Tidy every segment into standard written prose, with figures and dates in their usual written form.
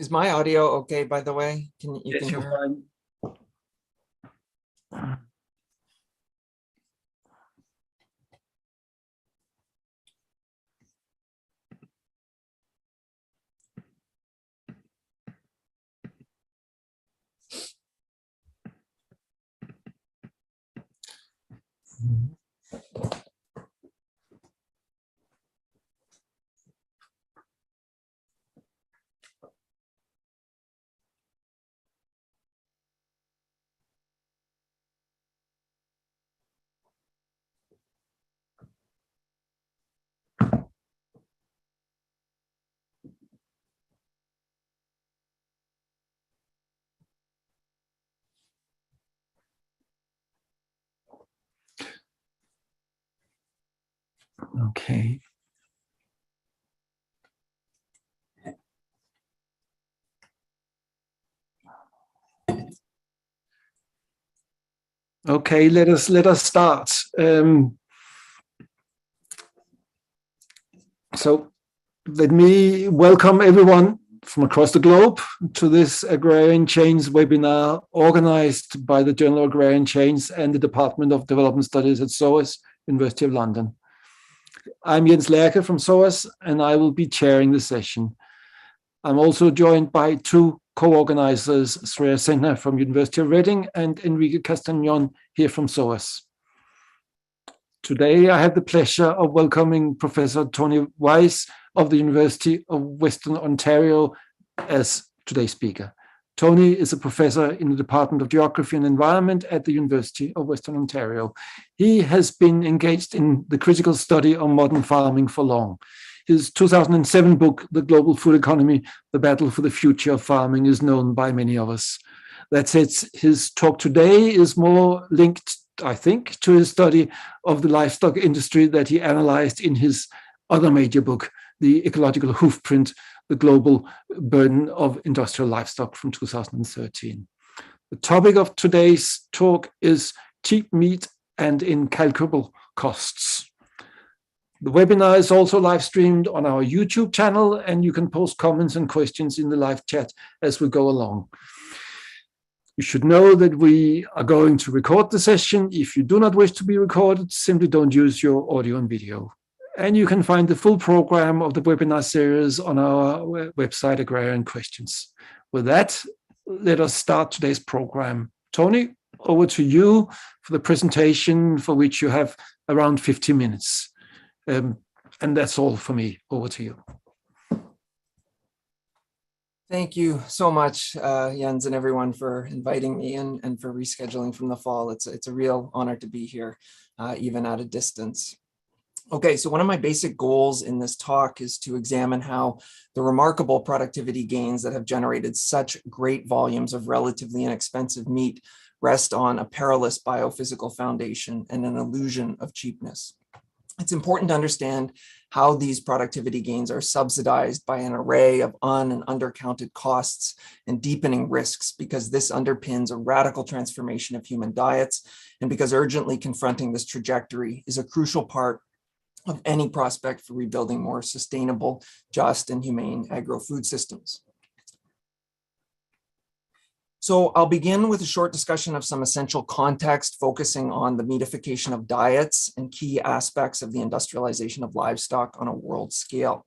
Is my audio okay, by the way? You Yes, can you're hear? fine. Okay. Okay, let us start. So let me welcome everyone from across the globe to this Agrarian Chains webinar organized by the Journal of Agrarian Chains and the Department of Development Studies at SOAS, University of London. I'm Jens Lerche from SOAS, and I will be chairing the session. I'm also joined by two co-organizers, Sreya Sentner from University of Reading and Enrique Castagnon here from SOAS. Today, I have the pleasure of welcoming Professor Tony Weis of the University of Western Ontario as today's speaker. Tony is a professor in the Department of Geography and Environment at the University of Western Ontario. He has been engaged in the critical study of modern farming for long. His 2007 book, The Global Food Economy, The Battle for the Future of Farming, is known by many of us. That said, his talk today is more linked, I think, to his study of the livestock industry that he analyzed in his other major book, The Ecological Hoofprint, The Global Burden of Industrial Livestock from 2013. The topic of today's talk is cheap meat and incalculable costs. The webinar is also live streamed on our YouTube channel, and you can post comments and questions in the live chat as we go along. You should know that we are going to record the session. If you do not wish to be recorded, simply don't use your audio and video. And you can find the full program of the webinar series on our website, Agrarian Questions. With that, let us start today's program. Tony, over to you for the presentation, for which you have around 50 minutes. And that's all for me. Over to you. Thank you so much, Jens, and everyone for inviting me and for rescheduling from the fall. It's a real honor to be here, even at a distance. Okay, so one of my basic goals in this talk is to examine how the remarkable productivity gains that have generated such great volumes of relatively inexpensive meat rest on a perilous biophysical foundation and an illusion of cheapness. It's important to understand how these productivity gains are subsidized by an array of and undercounted costs and deepening risks, because this underpins a radical transformation of human diets, and because urgently confronting this trajectory is a crucial part of any prospect for rebuilding more sustainable, just, and humane agro-food systems. So I'll begin with a short discussion of some essential context, focusing on the meatification of diets and key aspects of the industrialization of livestock on a world scale.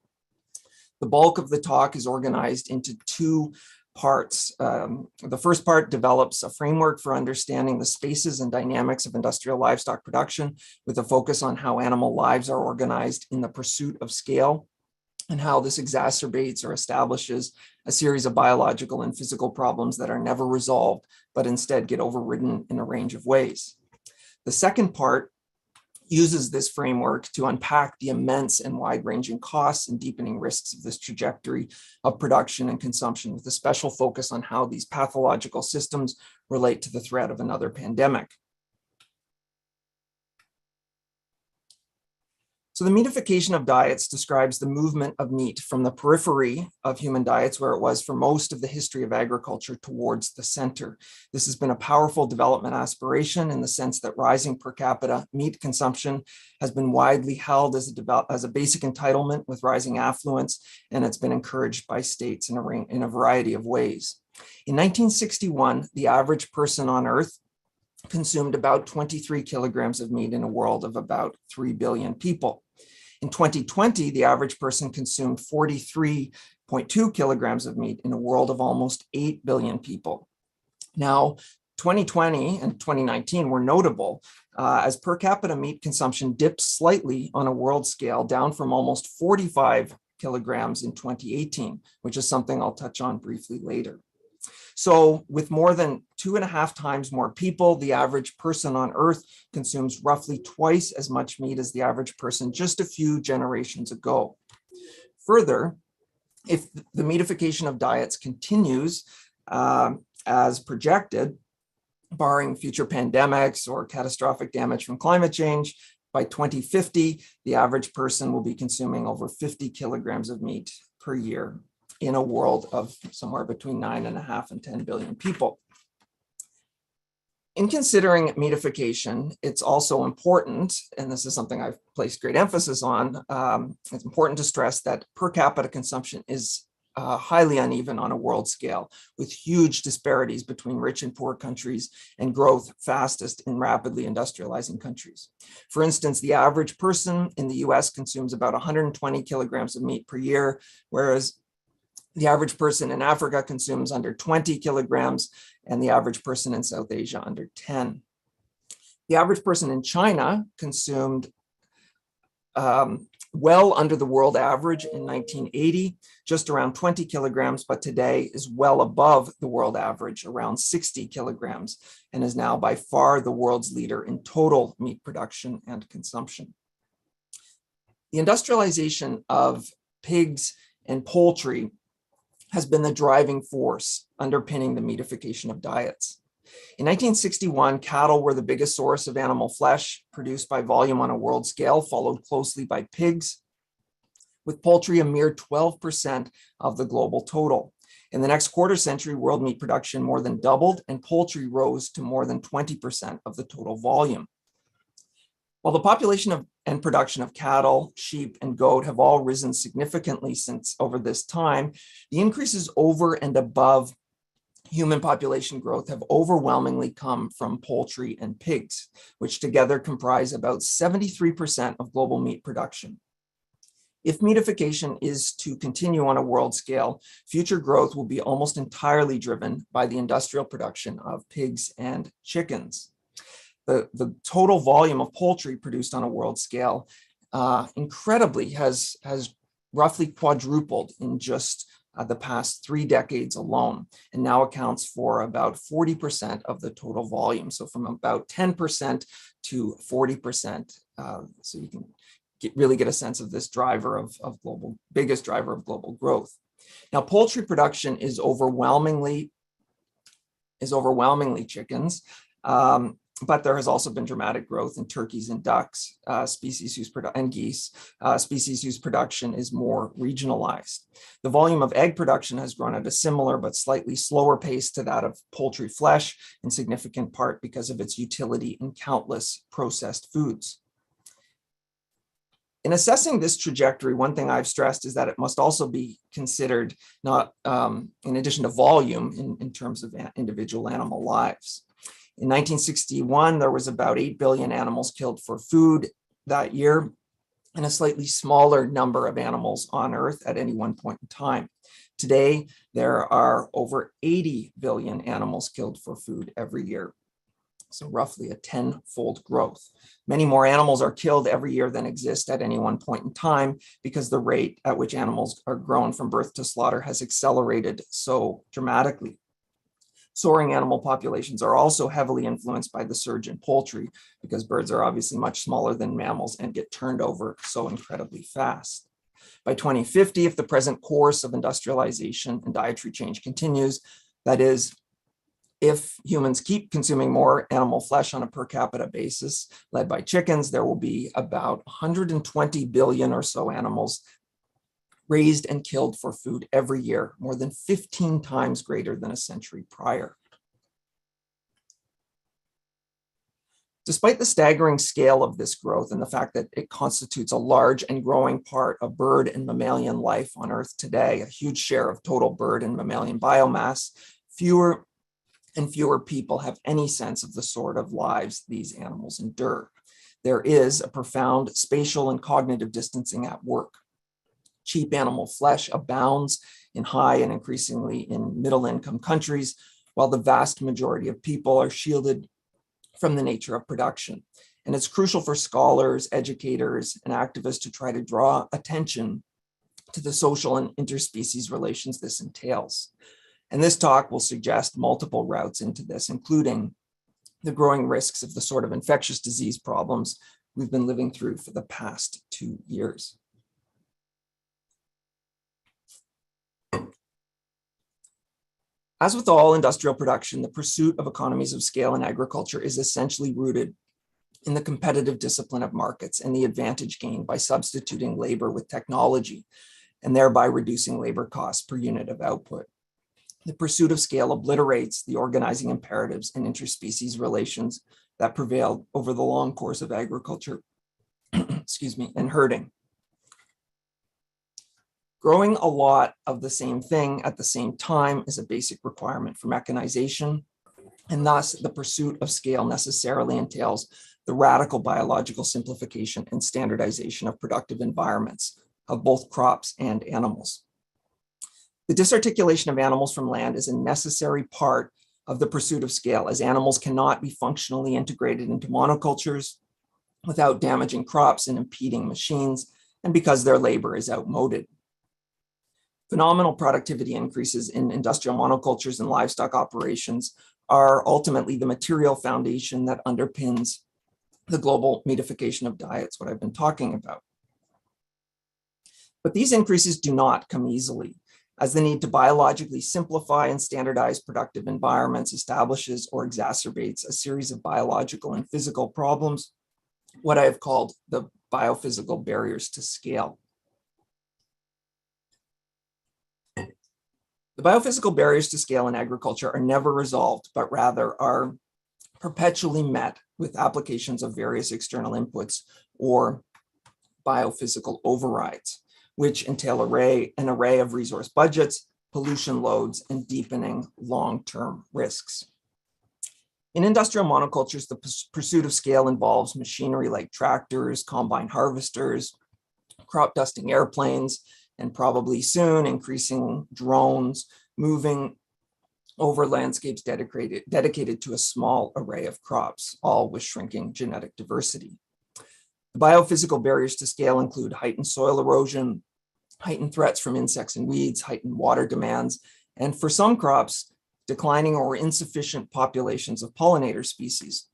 The bulk of the talk is organized into two parts. The first part develops a framework for understanding the spaces and dynamics of industrial livestock production, with a focus on how animal lives are organized in the pursuit of scale, and how this exacerbates or establishes a series of biological and physical problems that are never resolved, but instead get overridden in a range of ways. The second part uses this framework to unpack the immense and wide-ranging costs and deepening risks of this trajectory of production and consumption, with a special focus on how these pathological systems relate to the threat of another pandemic. So the meatification of diets describes the movement of meat from the periphery of human diets, where it was for most of the history of agriculture, towards the center. This has been a powerful development aspiration in the sense that rising per capita meat consumption has been widely held as a basic entitlement with rising affluence, and it's been encouraged by states in a variety of ways. In 1961, the average person on Earth consumed about 23 kilograms of meat in a world of about 3 billion people. In 2020, the average person consumed 43.2 kilograms of meat in a world of almost 8 billion people. Now, 2020 and 2019 were notable as per capita meat consumption dipped slightly on a world scale, down from almost 45 kilograms in 2018, which is something I'll touch on briefly later. So with more than 2.5 times more people, the average person on Earth consumes roughly twice as much meat as the average person just a few generations ago. Further, if the meatification of diets continues as projected, barring future pandemics or catastrophic damage from climate change, by 2050, the average person will be consuming over 50 kilograms of meat per year in a world of somewhere between 9.5 and 10 billion people. In considering meatification, it's also important, and this is something I've placed great emphasis on, it's important to stress that per capita consumption is highly uneven on a world scale, with huge disparities between rich and poor countries and growth fastest in rapidly industrializing countries. For instance, the average person in the US consumes about 120 kilograms of meat per year, whereas the average person in Africa consumes under 20 kilograms, and the average person in South Asia under 10. The average person in China consumed well under the world average in 1980, just around 20 kilograms, but today is well above the world average, around 60 kilograms, and is now by far the world's leader in total meat production and consumption. The industrialization of pigs and poultry has been the driving force underpinning the meatification of diets. In 1961, cattle were the biggest source of animal flesh produced by volume on a world scale, followed closely by pigs, with poultry a mere 12% of the global total. In the next quarter century, world meat production more than doubled, and poultry rose to more than 20% of the total volume. While the population and production of cattle, sheep, and goat have all risen significantly since over this time, the increases over and above human population growth have overwhelmingly come from poultry and pigs, which together comprise about 73% of global meat production. If meatification is to continue on a world scale, future growth will be almost entirely driven by the industrial production of pigs and chickens. The total volume of poultry produced on a world scale incredibly has roughly quadrupled in just the past 3 decades alone, and now accounts for about 40% of the total volume. So from about 10% to 40%. So you can really get a sense of this driver of biggest driver of global growth. Now, poultry production is overwhelmingly chickens. But there has also been dramatic growth in turkeys and ducks, and geese, species whose production is more regionalized. The volume of egg production has grown at a similar but slightly slower pace to that of poultry flesh, in significant part because of its utility in countless processed foods. In assessing this trajectory, one thing I've stressed is that it must also be considered not in addition to volume in terms of individual animal lives. In 1961, there was about 8 billion animals killed for food that year, and a slightly smaller number of animals on Earth at any one point in time. Today, there are over 80 billion animals killed for food every year, so roughly a 10-fold growth. Many more animals are killed every year than exist at any one point in time, because the rate at which animals are grown from birth to slaughter has accelerated so dramatically. Soaring animal populations are also heavily influenced by the surge in poultry, because birds are obviously much smaller than mammals and get turned over so incredibly fast. By 2050, if the present course of industrialization and dietary change continues, that is, if humans keep consuming more animal flesh on a per capita basis, led by chickens, there will be about 120 billion or so animals raised and killed for food every year, more than 15 times greater than a century prior. Despite the staggering scale of this growth and the fact that it constitutes a large and growing part of bird and mammalian life on Earth today, a huge share of total bird and mammalian biomass, fewer and fewer people have any sense of the sort of lives these animals endure. There is a profound spatial and cognitive distancing at work. Cheap animal flesh abounds in high and increasingly in middle-income countries, while the vast majority of people are shielded from the nature of production. And it's crucial for scholars, educators, and activists to try to draw attention to the social and interspecies relations this entails. And this talk will suggest multiple routes into this, including the growing risks of the sort of infectious disease problems we've been living through for the past 2 years. As with all industrial production, the pursuit of economies of scale in agriculture is essentially rooted in the competitive discipline of markets and the advantage gained by substituting labor with technology and thereby reducing labor costs per unit of output. The pursuit of scale obliterates the organizing imperatives and interspecies relations that prevailed over the long course of agriculture, and herding. Growing a lot of the same thing at the same time is a basic requirement for mechanization, and thus the pursuit of scale necessarily entails the radical biological simplification and standardization of productive environments of both crops and animals. The disarticulation of animals from land is a necessary part of the pursuit of scale, as animals cannot be functionally integrated into monocultures without damaging crops and impeding machines, and because their labor is outmoded. Phenomenal productivity increases in industrial monocultures and livestock operations are ultimately the material foundation that underpins the global meatification of diets, what I've been talking about. But these increases do not come easily, as the need to biologically simplify and standardize productive environments establishes or exacerbates a series of biological and physical problems, what I have called the biophysical barriers to scale. The biophysical barriers to scale in agriculture are never resolved, but rather are perpetually met with applications of various external inputs or biophysical overrides, which entail an array of resource budgets, pollution loads, and deepening long-term risks. In industrial monocultures, the pursuit of scale involves machinery like tractors, combine harvesters, crop dusting airplanes, and probably soon increasing drones moving over landscapes dedicated to a small array of crops, all with shrinking genetic diversity. The biophysical barriers to scale include heightened soil erosion, heightened threats from insects and weeds, heightened water demands, and for some crops, declining or insufficient populations of pollinator species,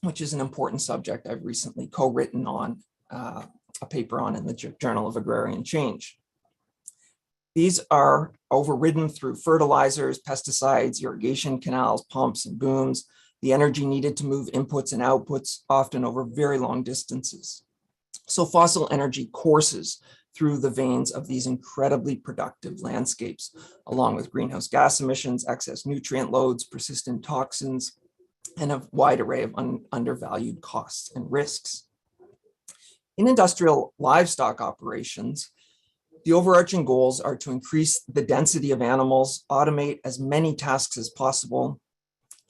which is an important subject I've recently co-written on a paper on in the Journal of Agrarian Change. These are overridden through fertilizers, pesticides, irrigation canals, pumps, and booms, the energy needed to move inputs and outputs, often over very long distances. So fossil energy courses through the veins of these incredibly productive landscapes, along with greenhouse gas emissions, excess nutrient loads, persistent toxins, and a wide array of undervalued costs and risks. In industrial livestock operations, the overarching goals are to increase the density of animals, automate as many tasks as possible,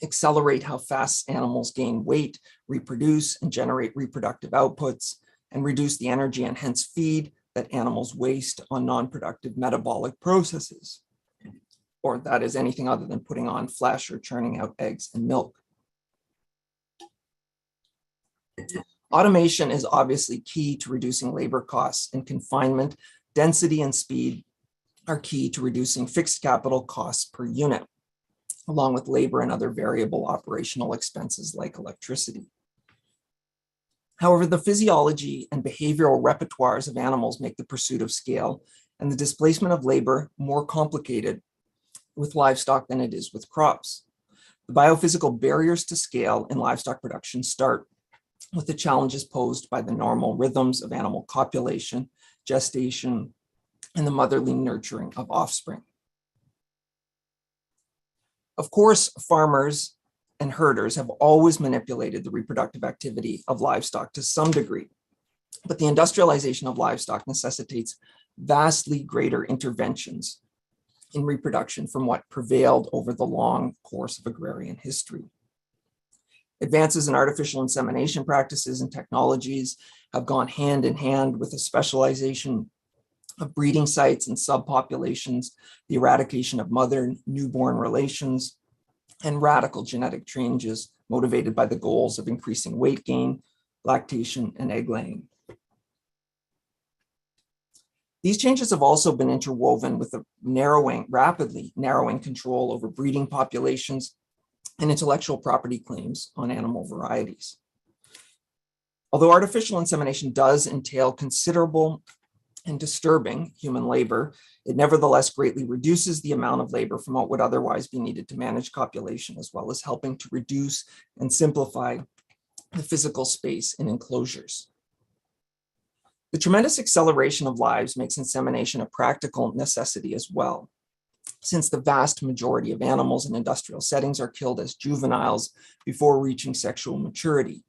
accelerate how fast animals gain weight, reproduce, and generate reproductive outputs, and reduce the energy and hence feed that animals waste on non-productive metabolic processes, or that is anything other than putting on flesh or churning out eggs and milk. Automation is obviously key to reducing labor costs and confinement. Density and speed are key to reducing fixed capital costs per unit, along with labor and other variable operational expenses like electricity. However, the physiology and behavioral repertoires of animals make the pursuit of scale and the displacement of labor more complicated with livestock than it is with crops. The biophysical barriers to scale in livestock production start with the challenges posed by the normal rhythms of animal copulation, gestation, and the motherly nurturing of offspring. Of course, farmers and herders have always manipulated the reproductive activity of livestock to some degree, but the industrialization of livestock necessitates vastly greater interventions in reproduction from what prevailed over the long course of agrarian history. Advances in artificial insemination practices and technologies have gone hand in hand with the specialization of breeding sites and subpopulations, the eradication of mother-newborn relations, and radical genetic changes motivated by the goals of increasing weight gain, lactation, and egg laying. These changes have also been interwoven with a rapidly narrowing control over breeding populations and intellectual property claims on animal varieties. Although artificial insemination does entail considerable and disturbing human labor, it nevertheless greatly reduces the amount of labor from what would otherwise be needed to manage copulation, as well as helping to reduce and simplify the physical space in enclosures. The tremendous acceleration of lives makes insemination a practical necessity as well, since the vast majority of animals in industrial settings are killed as juveniles before reaching sexual maturity,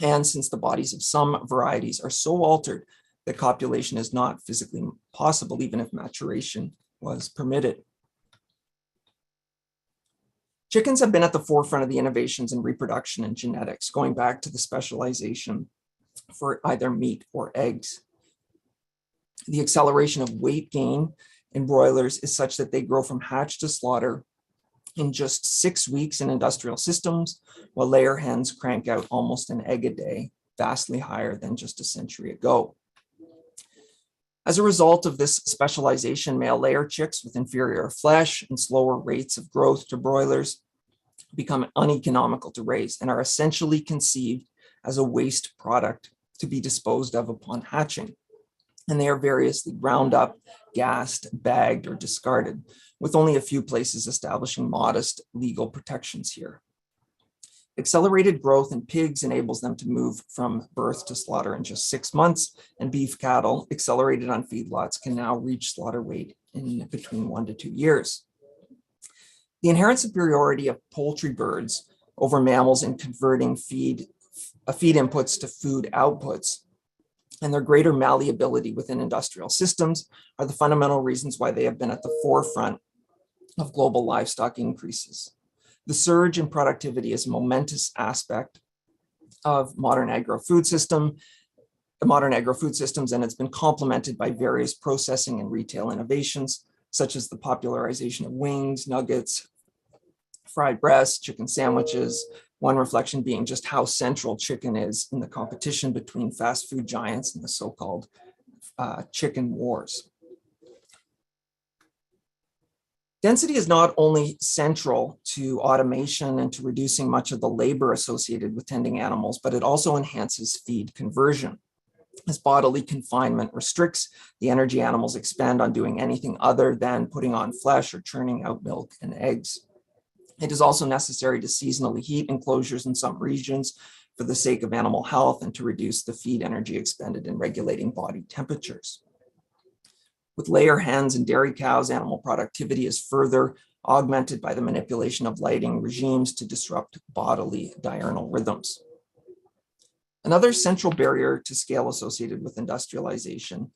and since the bodies of some varieties are so altered that copulation is not physically possible, even if maturation was permitted. Chickens have been at the forefront of the innovations in reproduction and genetics, going back to the specialization for either meat or eggs. The acceleration of weight gain in broilers is such that they grow from hatch to slaughter in just 6 weeks in industrial systems, while layer hens crank out almost an egg a day, vastly higher than just a century ago. As a result of this specialization, male layer chicks with inferior flesh and slower rates of growth to broilers become uneconomical to raise and are essentially conceived as a waste product to be disposed of upon hatching. And they are variously ground up, gassed, bagged, or discarded, with only a few places establishing modest legal protections here. Accelerated growth in pigs enables them to move from birth to slaughter in just 6 months, and beef cattle, accelerated on feedlots, can now reach slaughter weight in between 1 to 2 years. The inherent superiority of poultry birds over mammals in converting feed inputs to food outputs, and their greater malleability within industrial systems are the fundamental reasons why they have been at the forefront of global livestock increases. The surge in productivity is a momentous aspect of modern agro-food systems, and it's been complemented by various processing and retail innovations, such as the popularization of wings, nuggets, fried breasts, chicken sandwiches, one reflection being just how central chicken is in the competition between fast food giants and the so-called chicken wars. Density is not only central to automation and to reducing much of the labor associated with tending animals, but it also enhances feed conversion, as bodily confinement restricts the energy animals expend on doing anything other than putting on flesh or churning out milk and eggs. It is also necessary to seasonally heat enclosures in some regions for the sake of animal health and to reduce the feed energy expended in regulating body temperatures. With layer hens and dairy cows, animal productivity is further augmented by the manipulation of lighting regimes to disrupt bodily diurnal rhythms. Another central barrier to scale associated with industrialization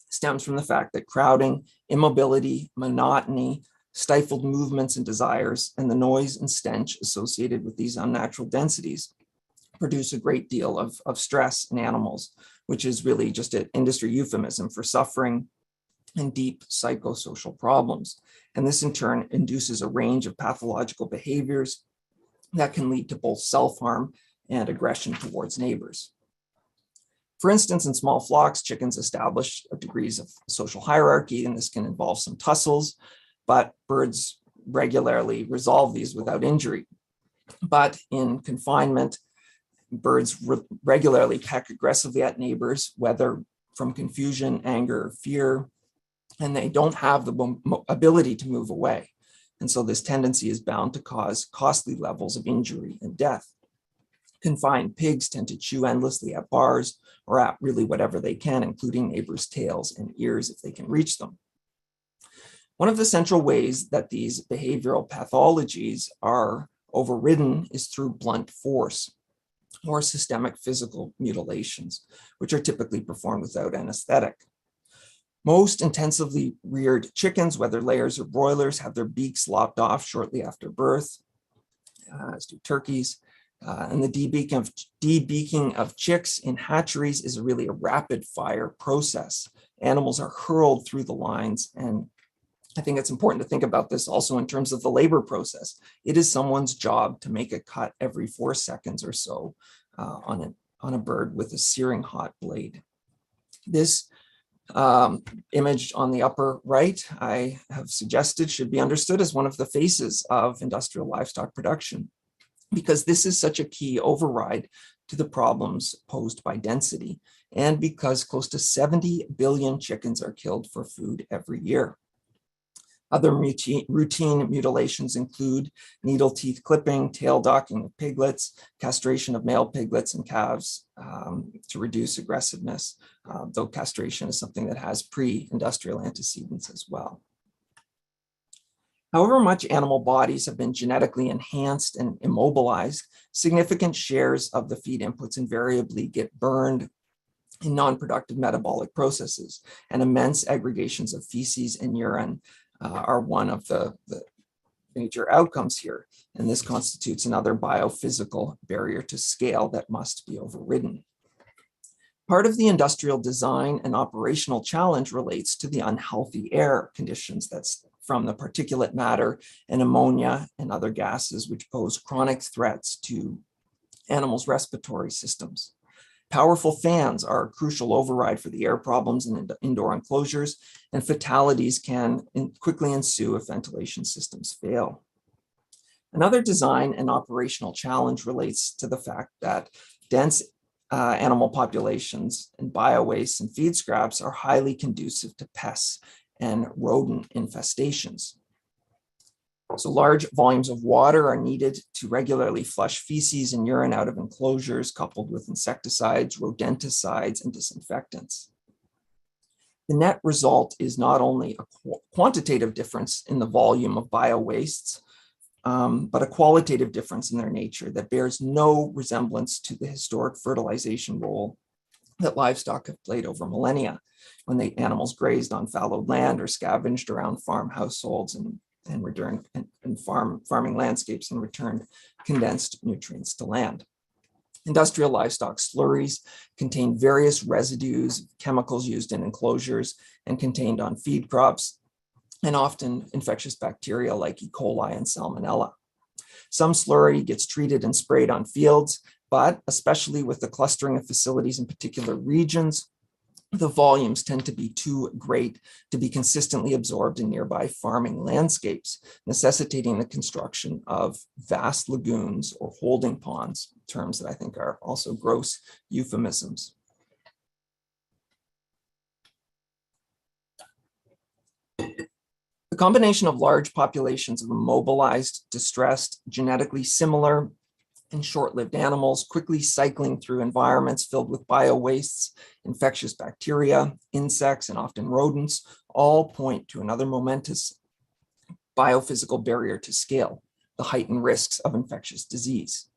stems from the fact that crowding, immobility, monotony, stifled movements and desires, and the noise and stench associated with these unnatural densities produce a great deal of stress in animals, which is really just an industry euphemism for suffering and deep psychosocial problems. And this in turn induces a range of pathological behaviors that can lead to both self-harm and aggression towards neighbors. For instance, in small flocks, chickens establish degrees of social hierarchy, and this can involve some tussles, but birds regularly resolve these without injury. But in confinement, birds regularly peck aggressively at neighbors, whether from confusion, anger, fear, and they don't have the ability to move away. And so this tendency is bound to cause costly levels of injury and death. Confined pigs tend to chew endlessly at bars or at really whatever they can, including neighbors' tails and ears if they can reach them. One of the central ways that these behavioral pathologies are overridden is through blunt force or systemic physical mutilations, which are typically performed without anesthetic. Most intensively reared chickens, whether layers or broilers, have their beaks lopped off shortly after birth, as do turkeys. And the debeaking of chicks in hatcheries is really a rapid fire process. Animals are hurled through the lines, and I think it's important to think about this also in terms of the labor process. It is someone's job to make a cut every 4 seconds or so on a bird with a searing hot blade. This image on the upper right, I have suggested should be understood as one of the faces of industrial livestock production, because this is such a key override to the problems posed by density, and because close to 70 billion chickens are killed for food every year. Other routine mutilations include needle teeth clipping, tail docking of piglets, castration of male piglets and calves to reduce aggressiveness, though castration is something that has pre-industrial antecedents as well. However much animal bodies have been genetically enhanced and immobilized, significant shares of the feed inputs invariably get burned in non-productive metabolic processes, and immense aggregations of feces and urine are one of the major outcomes here. And this constitutes another biophysical barrier to scale that must be overridden. Part of the industrial design and operational challenge relates to the unhealthy air conditions that's from the particulate matter and ammonia and other gases, which pose chronic threats to animals' respiratory systems. Powerful fans are a crucial override for the air problems in indoor enclosures, and fatalities can quickly ensue if ventilation systems fail. Another design and operational challenge relates to the fact that dense animal populations and bio-waste and feed scraps are highly conducive to pests and rodent infestations. So large volumes of water are needed to regularly flush feces and urine out of enclosures, coupled with insecticides, rodenticides, and disinfectants. The net result is not only a quantitative difference in the volume of bio-wastes, but a qualitative difference in their nature that bears no resemblance to the historic fertilization role that livestock have played over millennia, when the animals grazed on fallowed land or scavenged around farm households and farming landscapes and returned condensed nutrients to land. Industrial livestock slurries contain various residues, chemicals used in enclosures and contained on feed crops, and often infectious bacteria like E. coli and Salmonella. Some slurry gets treated and sprayed on fields, but especially with the clustering of facilities in particular regions, the volumes tend to be too great to be consistently absorbed in nearby farming landscapes, necessitating the construction of vast lagoons or holding ponds, terms that I think are also gross euphemisms. The combination of large populations of immobilized, distressed, genetically similar, and short-lived animals quickly cycling through environments filled with bio-wastes, infectious bacteria, insects, and often rodents all point to another momentous biophysical barrier to scale, the heightened risks of infectious disease.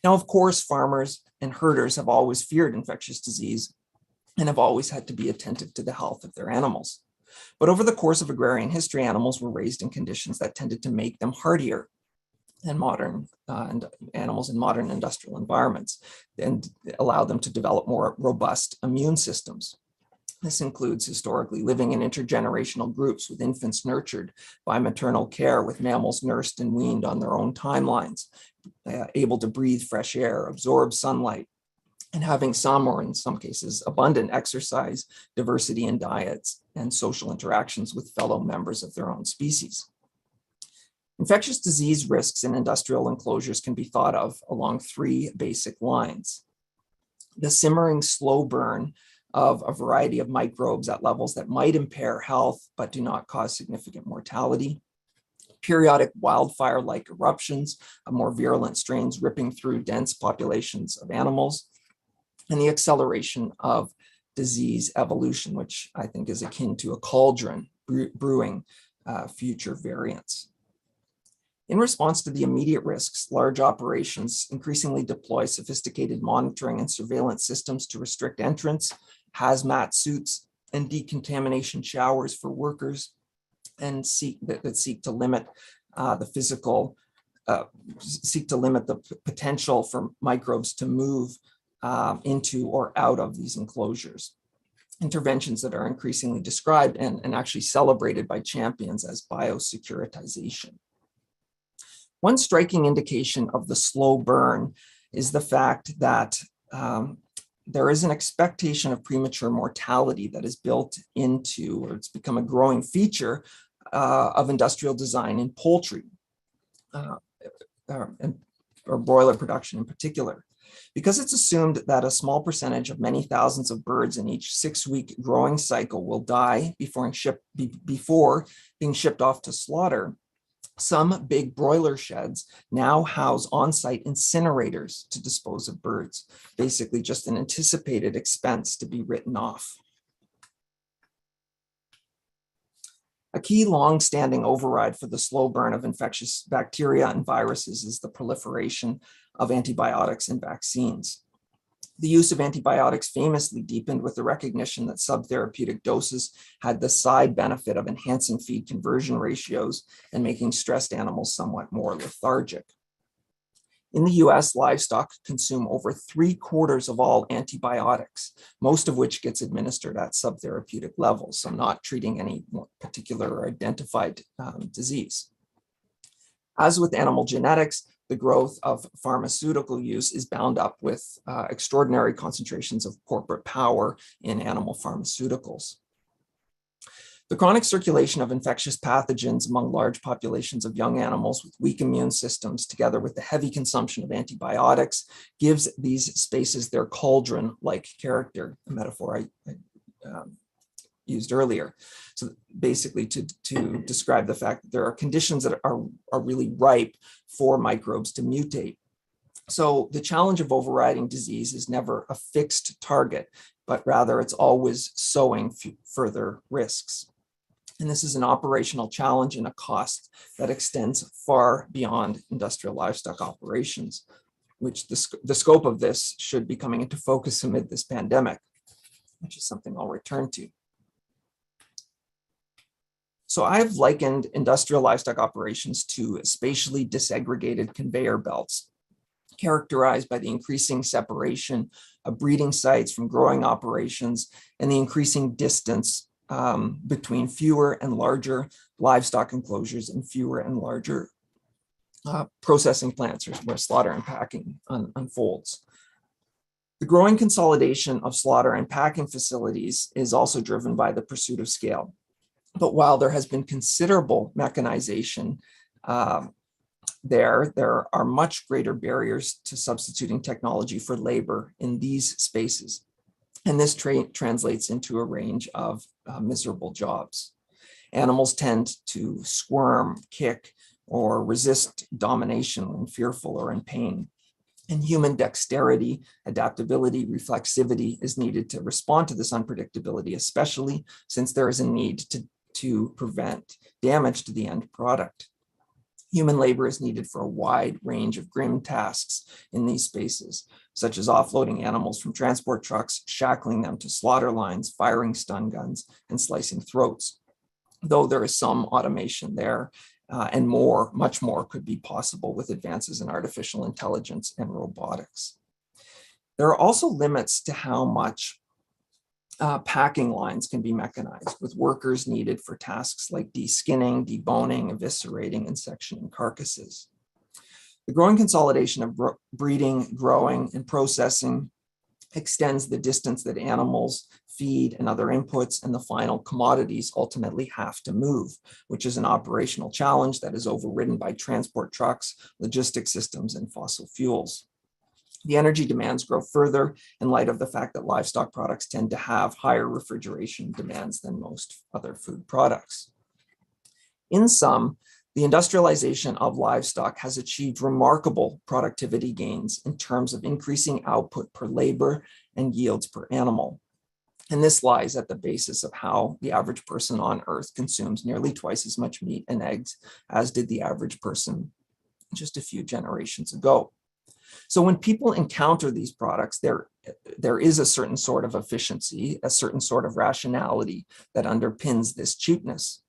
Now, of course, farmers and herders have always feared infectious disease and have always had to be attentive to the health of their animals. But over the course of agrarian history, animals were raised in conditions that tended to make them hardier and modern animals in modern industrial environments, and allow them to develop more robust immune systems. This includes historically living in intergenerational groups with infants nurtured by maternal care, with mammals nursed and weaned on their own timelines, able to breathe fresh air, absorb sunlight, and having some, or in some cases, abundant exercise, diversity in diets, and social interactions with fellow members of their own species. Infectious disease risks in industrial enclosures can be thought of along three basic lines. The simmering slow burn of a variety of microbes at levels that might impair health but do not cause significant mortality. periodic wildfire-like eruptions of more virulent strains ripping through dense populations of animals, and the acceleration of disease evolution, which I think is akin to a cauldron brewing future variants. In response to the immediate risks, large operations increasingly deploy sophisticated monitoring and surveillance systems to restrict entrance, hazmat suits, and decontamination showers for workers, and seek to limit the potential for microbes to move into or out of these enclosures. Interventions that are increasingly described and actually celebrated by champions as biosecuritization. One striking indication of the slow burn is the fact that there is an expectation of premature mortality that is built into, or it's become a growing feature of industrial design in poultry, or broiler production in particular. Because it's assumed that a small percentage of many thousands of birds in each 6-week growing cycle will die before being shipped off to slaughter, some big broiler sheds now house on-site incinerators to dispose of birds, basically just an anticipated expense to be written off. A key long-standing override for the slow burn of infectious bacteria and viruses is the proliferation of antibiotics and vaccines. The use of antibiotics famously deepened with the recognition that subtherapeutic doses had the side benefit of enhancing feed conversion ratios and making stressed animals somewhat more lethargic. In the US, livestock consume over 3/4 of all antibiotics, most of which gets administered at subtherapeutic levels, so not treating any particular or identified disease. As with animal genetics, the growth of pharmaceutical use is bound up with extraordinary concentrations of corporate power in animal pharmaceuticals. The chronic circulation of infectious pathogens among large populations of young animals with weak immune systems, together with the heavy consumption of antibiotics, gives these spaces their cauldron-like character, a metaphor I used earlier. So basically to describe the fact that there are conditions that are really ripe for microbes to mutate. So the challenge of overriding disease is never a fixed target, but rather it's always sowing further risks. And this is an operational challenge and a cost that extends far beyond industrial livestock operations, which the scope of this should be coming into focus amid this pandemic, which is something I'll return to. So I've likened industrial livestock operations to spatially disaggregated conveyor belts, characterized by the increasing separation of breeding sites from growing operations and the increasing distance between fewer and larger livestock enclosures and fewer and larger processing plants where slaughter and packing unfolds. The growing consolidation of slaughter and packing facilities is also driven by the pursuit of scale. But while there has been considerable mechanization there are much greater barriers to substituting technology for labor in these spaces. And this translates into a range of miserable jobs. Animals tend to squirm, kick, or resist domination when fearful or in pain. And human dexterity, adaptability, reflexivity is needed to respond to this unpredictability, especially since there is a need to prevent damage to the end product. Human labor is needed for a wide range of grim tasks in these spaces, such as offloading animals from transport trucks, shackling them to slaughter lines, firing stun guns, and slicing throats. Though there is some automation there, and much more could be possible with advances in artificial intelligence and robotics. There are also limits to how much packing lines can be mechanized, with workers needed for tasks like deskinning, deboning, eviscerating, and sectioning carcasses. The growing consolidation of breeding, growing, and processing extends the distance that animals, feed, and other inputs and the final commodities ultimately have to move, which is an operational challenge that is overridden by transport trucks, logistics systems, and fossil fuels. The energy demands grow further in light of the fact that livestock products tend to have higher refrigeration demands than most other food products. In sum, The industrialization of livestock has achieved remarkable productivity gains in terms of increasing output per labor and yields per animal. And this lies at the basis of how the average person on Earth consumes nearly twice as much meat and eggs as did the average person just a few generations ago. So when people encounter these products, there is a certain sort of efficiency, a certain sort of rationality that underpins this cheapness.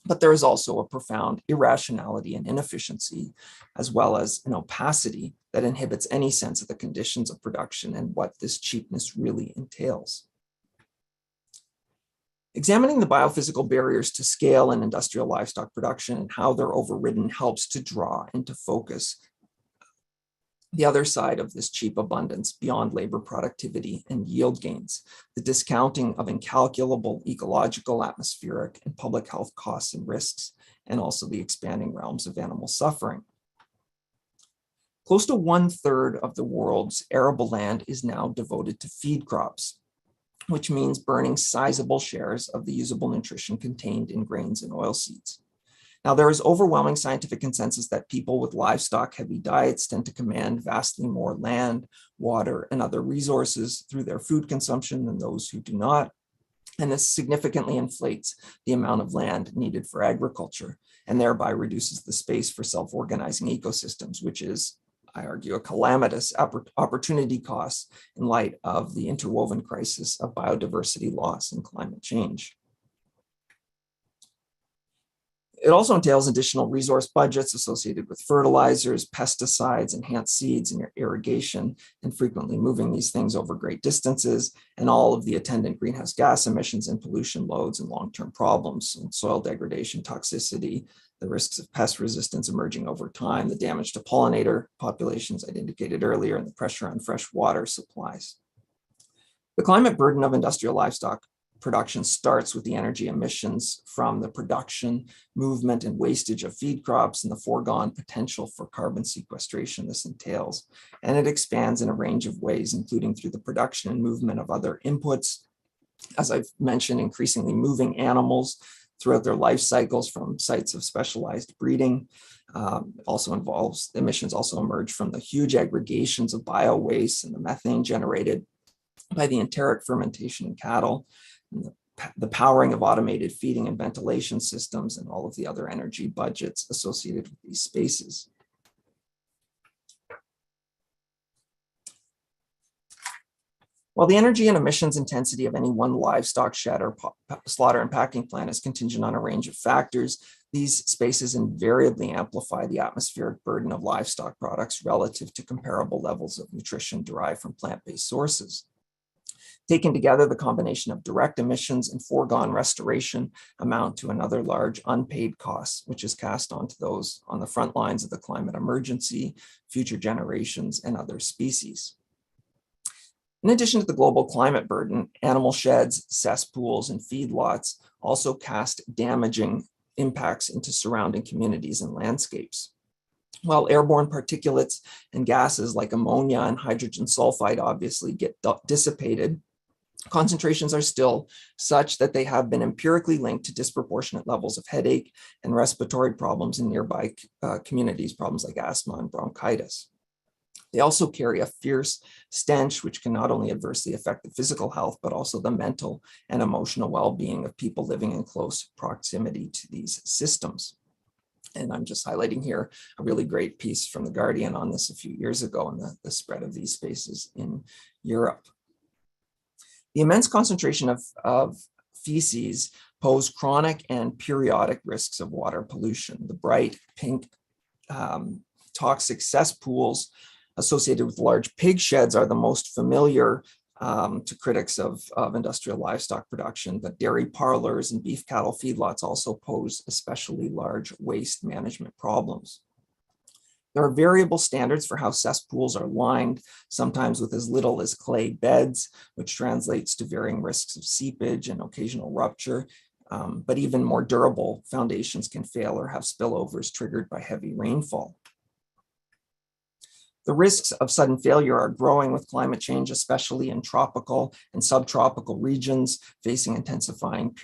But there is also a profound irrationality and inefficiency, as well as an opacity that inhibits any sense of the conditions of production and what this cheapness really entails. Examining the biophysical barriers to scale in industrial livestock production and how they're overridden helps to draw into focus the other side of this cheap abundance beyond labor productivity and yield gains, the discounting of incalculable ecological, atmospheric, and public health costs and risks, and also the expanding realms of animal suffering. Close to 1/3 of the world's arable land is now devoted to feed crops, which means burning sizable shares of the usable nutrition contained in grains and oilseeds. Now, there is overwhelming scientific consensus that people with livestock-heavy diets tend to command vastly more land, water, and other resources through their food consumption than those who do not. And this significantly inflates the amount of land needed for agriculture and thereby reduces the space for self-organizing ecosystems, which is, I argue, a calamitous opportunity cost in light of the interwoven crisis of biodiversity loss and climate change. It also entails additional resource budgets associated with fertilizers, pesticides, enhanced seeds, and irrigation, and frequently moving these things over great distances, and all of the attendant greenhouse gas emissions and pollution loads and long-term problems, and soil degradation, toxicity, the risks of pest resistance emerging over time, the damage to pollinator populations I'd indicated earlier, and the pressure on fresh water supplies. The climate burden of industrial livestock production starts with the energy emissions from the production, movement, and wastage of feed crops and the foregone potential for carbon sequestration this entails. And it expands in a range of ways, including through the production and movement of other inputs. As I've mentioned, increasingly moving animals throughout their life cycles from sites of specialized breeding. Also involves, emissions also emerge from the huge aggregations of bio-waste and the methane generated by the enteric fermentation in cattle, and the powering of automated feeding and ventilation systems, and all of the other energy budgets associated with these spaces. While the energy and emissions intensity of any one livestock shed or slaughter and packing plant is contingent on a range of factors, these spaces invariably amplify the atmospheric burden of livestock products relative to comparable levels of nutrition derived from plant-based sources. Taken together, the combination of direct emissions and foregone restoration amount to another large unpaid cost, which is cast onto those on the front lines of the climate emergency, future generations, and other species. In addition to the global climate burden, animal sheds, cesspools, and feedlots also cast damaging impacts into surrounding communities and landscapes. While airborne particulates and gases like ammonia and hydrogen sulfide obviously get dissipated, concentrations are still such that they have been empirically linked to disproportionate levels of headache and respiratory problems in nearby communities, problems like asthma and bronchitis. They also carry a fierce stench, which can not only adversely affect the physical health, but also the mental and emotional well-being of people living in close proximity to these systems. And I'm just highlighting here a really great piece from The Guardian on this a few years ago and the spread of these spaces in Europe. The immense concentration of feces pose chronic and periodic risks of water pollution. The bright pink toxic cesspools associated with large pig sheds are the most familiar to critics of industrial livestock production, but dairy parlors and beef cattle feedlots also pose especially large waste management problems. There are variable standards for how cesspools are lined, sometimes with as little as clay beds, which translates to varying risks of seepage and occasional rupture, but even more durable foundations can fail or have spillovers triggered by heavy rainfall. The risks of sudden failure are growing with climate change, especially in tropical and subtropical regions facing intensifying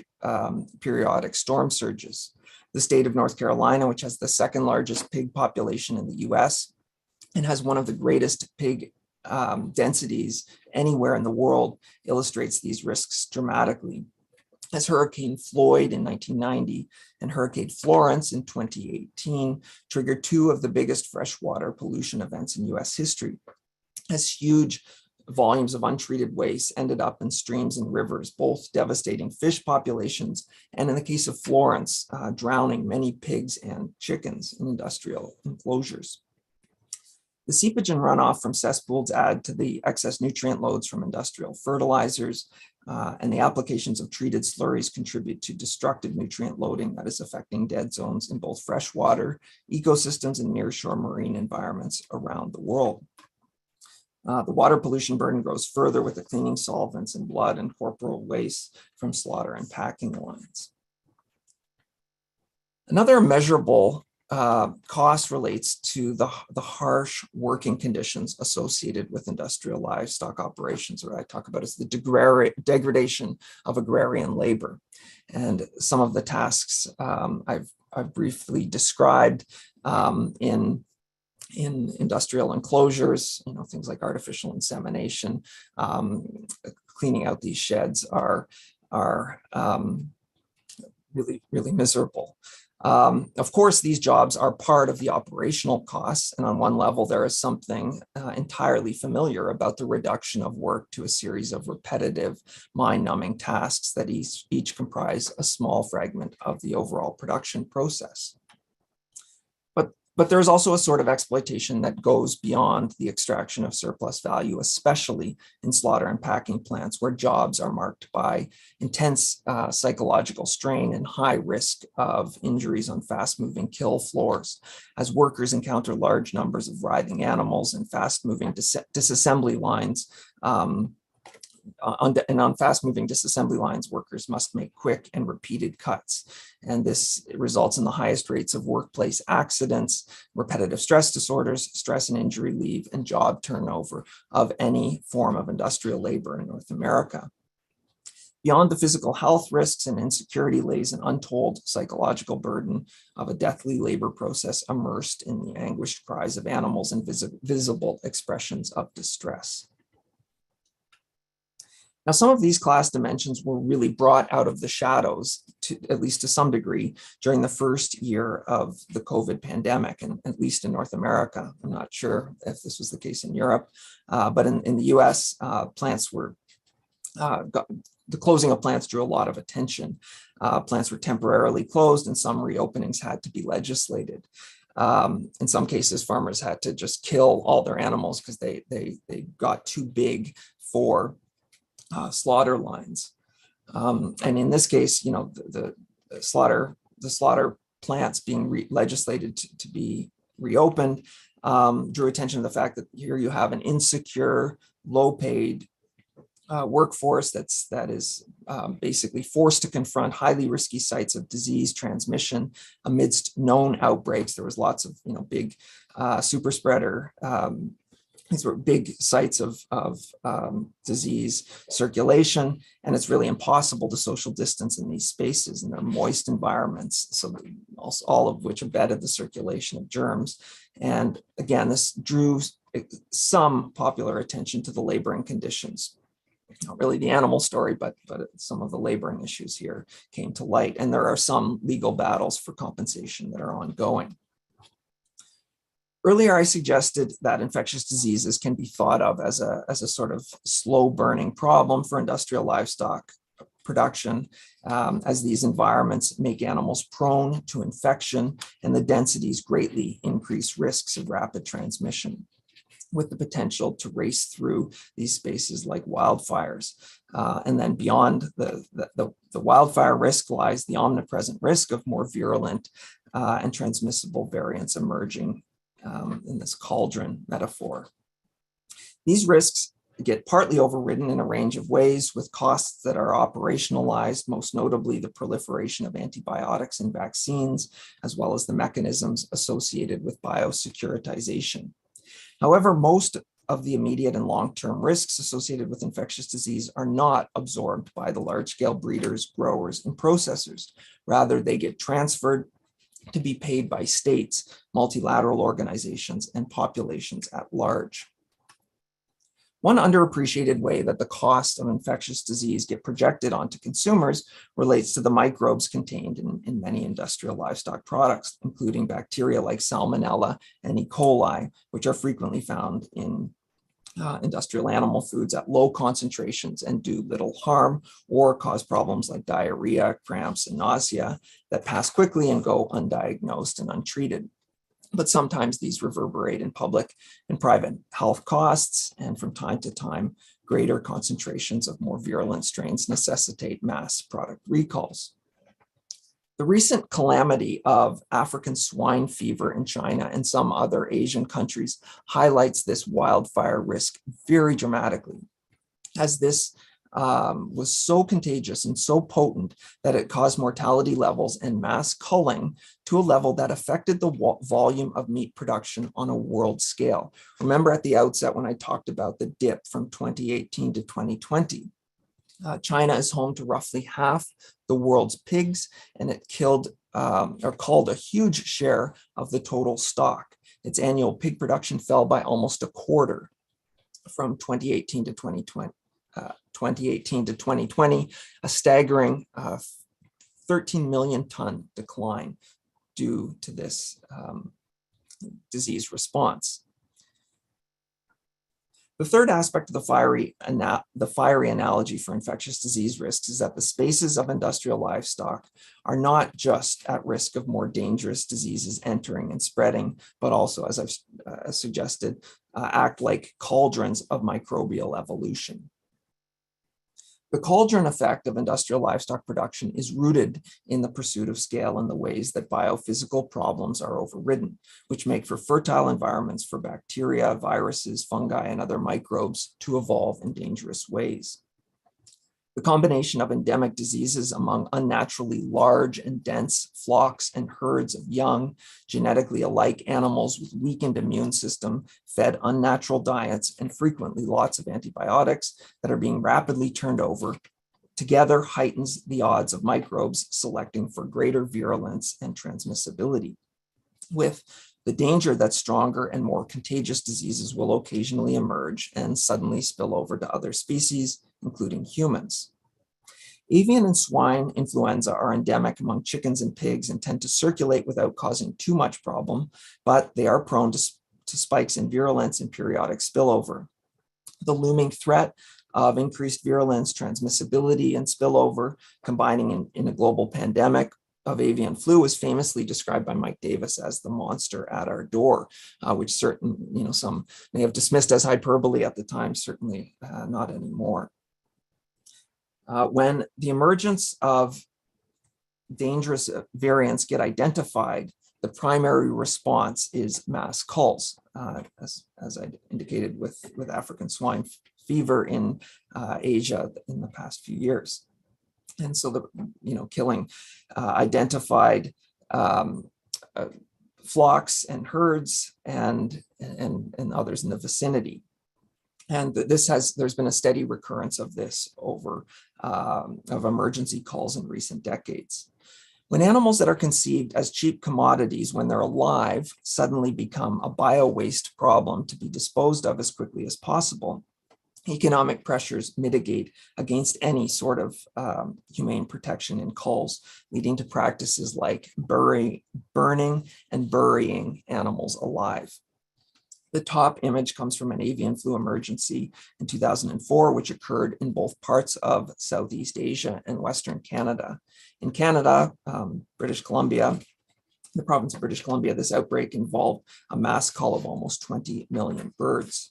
periodic storm surges. The state of North Carolina, which has the second largest pig population in the US and has one of the greatest pig densities anywhere in the world, illustrates these risks dramatically. As Hurricane Floyd in 1990 and Hurricane Florence in 2018 triggered two of the biggest freshwater pollution events in US history, as huge volumes of untreated waste ended up in streams and rivers, both devastating fish populations, and in the case of Florence, drowning many pigs and chickens in industrial enclosures. The seepage and runoff from cesspools add to the excess nutrient loads from industrial fertilizers, and the applications of treated slurries contribute to destructive nutrient loading that is affecting dead zones in both freshwater ecosystems and nearshore marine environments around the world. The water pollution burden grows further with the cleaning solvents and blood and corporal waste from slaughter and packing lines. Another measurable cost relates to the harsh working conditions associated with industrial livestock operations, or I talk about as the degradation of agrarian labor. And some of the tasks I've briefly described in industrial enclosures, things like artificial insemination, cleaning out these sheds are really, really miserable. Of course, these jobs are part of the operational costs, and on one level, there is something entirely familiar about the reduction of work to a series of repetitive, mind-numbing tasks that each comprise a small fragment of the overall production process. But there's also a sort of exploitation that goes beyond the extraction of surplus value, especially in slaughter and packing plants, where jobs are marked by intense psychological strain and high risk of injuries on fast-moving kill floors, as workers encounter large numbers of writhing animals and fast-moving disassembly lines. On fast-moving disassembly lines, workers must make quick and repeated cuts. And this results in the highest rates of workplace accidents, repetitive stress disorders, stress and injury leave, and job turnover of any form of industrial labor in North America. Beyond the physical health risks and insecurity lays an untold psychological burden of a deathly labor process immersed in the anguished cries of animals and visible expressions of distress. Now, some of these class dimensions were really brought out of the shadows, at least to some degree, during the first year of the COVID pandemic, and at least in North America. I'm not sure if this was the case in Europe, but in the US, the closing of plants drew a lot of attention. Plants were temporarily closed, and some reopenings had to be legislated. In some cases, farmers had to just kill all their animals because they got too big for slaughter lines. And in this case, the slaughter plants being legislated to be reopened drew attention to the fact that here you have an insecure, low-paid workforce that is basically forced to confront highly risky sites of disease transmission amidst known outbreaks. There was lots of big super spreader. These were big sites of disease circulation, and it's really impossible to social distance in these spaces, and they're moist environments, so all of which abetted the circulation of germs. And again, this drew some popular attention to the laboring conditions. Not really the animal story, but some of the laboring issues here came to light, and there are some legal battles for compensation that are ongoing. Earlier, I suggested that infectious diseases can be thought of as a sort of slow burning problem for industrial livestock production, as these environments make animals prone to infection, and the densities greatly increase risks of rapid transmission, with the potential to race through these spaces like wildfires. And then beyond the wildfire risk lies the omnipresent risk of more virulent and transmissible variants emerging in this cauldron metaphor. These risks get partly overridden in a range of ways, with costs that are operationalized, most notably the proliferation of antibiotics and vaccines, as well as the mechanisms associated with biosecuritization. However, most of the immediate and long-term risks associated with infectious disease are not absorbed by the large-scale breeders, growers, and processors. Rather, they get transferred to be paid by states, multilateral organizations, and populations at large. One underappreciated way that the cost of infectious disease get projected onto consumers relates to the microbes contained in many industrial livestock products, including bacteria like Salmonella and E. coli, which are frequently found in industrial animal foods at low concentrations and do little harm or cause problems like diarrhea, cramps, and nausea that pass quickly and go undiagnosed and untreated. But sometimes these reverberate in public and private health costs, and from time to time, greater concentrations of more virulent strains necessitate mass product recalls. The recent calamity of African swine fever in China and some other Asian countries highlights this wildfire risk very dramatically, as this was so contagious and so potent that it caused mortality levels and mass culling to a level that affected the volume of meat production on a world scale. Remember at the outset when I talked about the dip from 2018 to 2020. China is home to roughly half the world's pigs, and it culled a huge share of the total stock. Its annual pig production fell by almost a quarter from 2018 to 2020, a staggering 13 million ton decline due to this disease response. The third aspect of the fiery analogy for infectious disease risks is that the spaces of industrial livestock are not just at risk of more dangerous diseases entering and spreading, but also, as I've suggested, act like cauldrons of microbial evolution. The cauldron effect of industrial livestock production is rooted in the pursuit of scale in the ways that biophysical problems are overridden, which make for fertile environments for bacteria, viruses, fungi, and other microbes to evolve in dangerous ways. The combination of endemic diseases among unnaturally large and dense flocks and herds of young, genetically alike animals with weakened immune system, fed unnatural diets, and frequently lots of antibiotics that are being rapidly turned over, together heightens the odds of microbes selecting for greater virulence and transmissibility, with the danger that stronger and more contagious diseases will occasionally emerge and suddenly spill over to other species, including humans. Avian and swine influenza are endemic among chickens and pigs and tend to circulate without causing too much problem, but they are prone to spikes in virulence and periodic spillover. The looming threat of increased virulence, transmissibility, and spillover combining in a global pandemic of avian flu was famously described by Mike Davis as the monster at our door, which some may have dismissed as hyperbole at the time, certainly not anymore. When the emergence of dangerous variants get identified, the primary response is mass culls, as I indicated with African swine fever in Asia in the past few years. And so killing identified flocks and herds and others in the vicinity. And there's been a steady recurrence of this of emergency culls in recent decades. When animals that are conceived as cheap commodities when they're alive suddenly become a bio-waste problem to be disposed of as quickly as possible, economic pressures mitigate against any sort of humane protection in culls, leading to practices like burning and burying animals alive. The top image comes from an avian flu emergency in 2004, which occurred in both parts of Southeast Asia and Western Canada. In Canada, British Columbia, the province of British Columbia, this outbreak involved a mass cull of almost 20 million birds.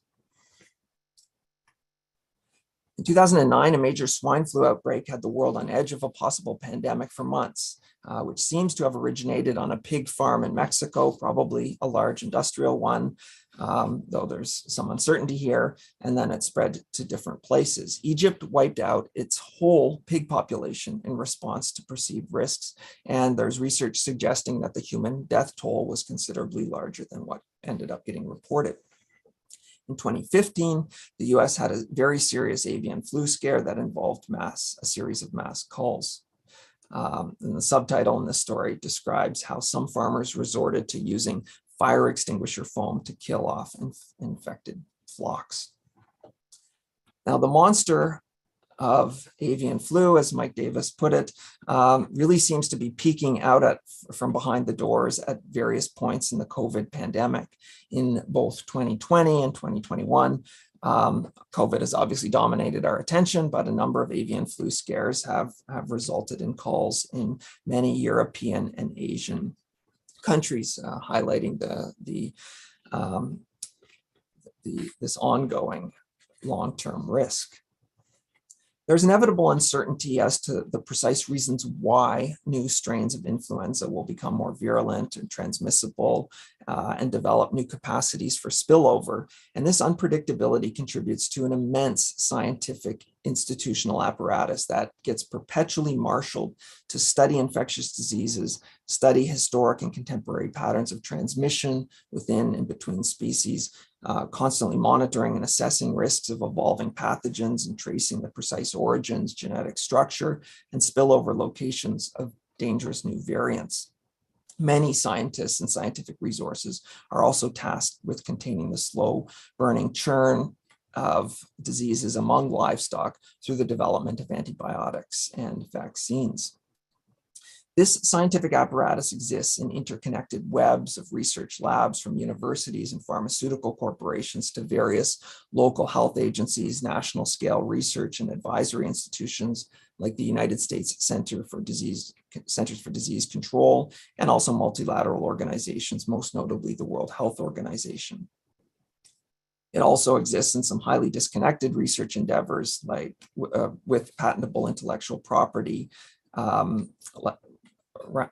In 2009, a major swine flu outbreak had the world on edge of a possible pandemic for months, which seems to have originated on a pig farm in Mexico, probably a large industrial one, though there's some uncertainty here, and then it spread to different places. Egypt wiped out its whole pig population in response to perceived risks, and there's research suggesting that the human death toll was considerably larger than what ended up getting reported. In 2015, the US had a very serious avian flu scare that involved a series of mass culls. And the subtitle in this story describes how some farmers resorted to using fire extinguisher foam to kill off infected flocks. Now, the monster of avian flu, as Mike Davis put it, really seems to be peeking out from behind the doors at various points in the COVID pandemic. In both 2020 and 2021, COVID has obviously dominated our attention, but a number of avian flu scares have resulted in calls in many European and Asian countries, highlighting this ongoing long-term risk. There's inevitable uncertainty as to the precise reasons why new strains of influenza will become more virulent and transmissible and develop new capacities for spillover. And this unpredictability contributes to an immense scientific institutional apparatus that gets perpetually marshaled to study infectious diseases, study historic and contemporary patterns of transmission within and between species, constantly monitoring and assessing risks of evolving pathogens and tracing the precise origins, genetic structure, and spillover locations of dangerous new variants. Many scientists and scientific resources are also tasked with containing the slow burning churn of diseases among livestock through the development of antibiotics and vaccines. This scientific apparatus exists in interconnected webs of research labs from universities and pharmaceutical corporations to various local health agencies, national scale research and advisory institutions like the United States Centers for Disease Control, and also multilateral organizations, most notably the World Health Organization. It also exists in some highly disconnected research endeavors like with patentable intellectual property,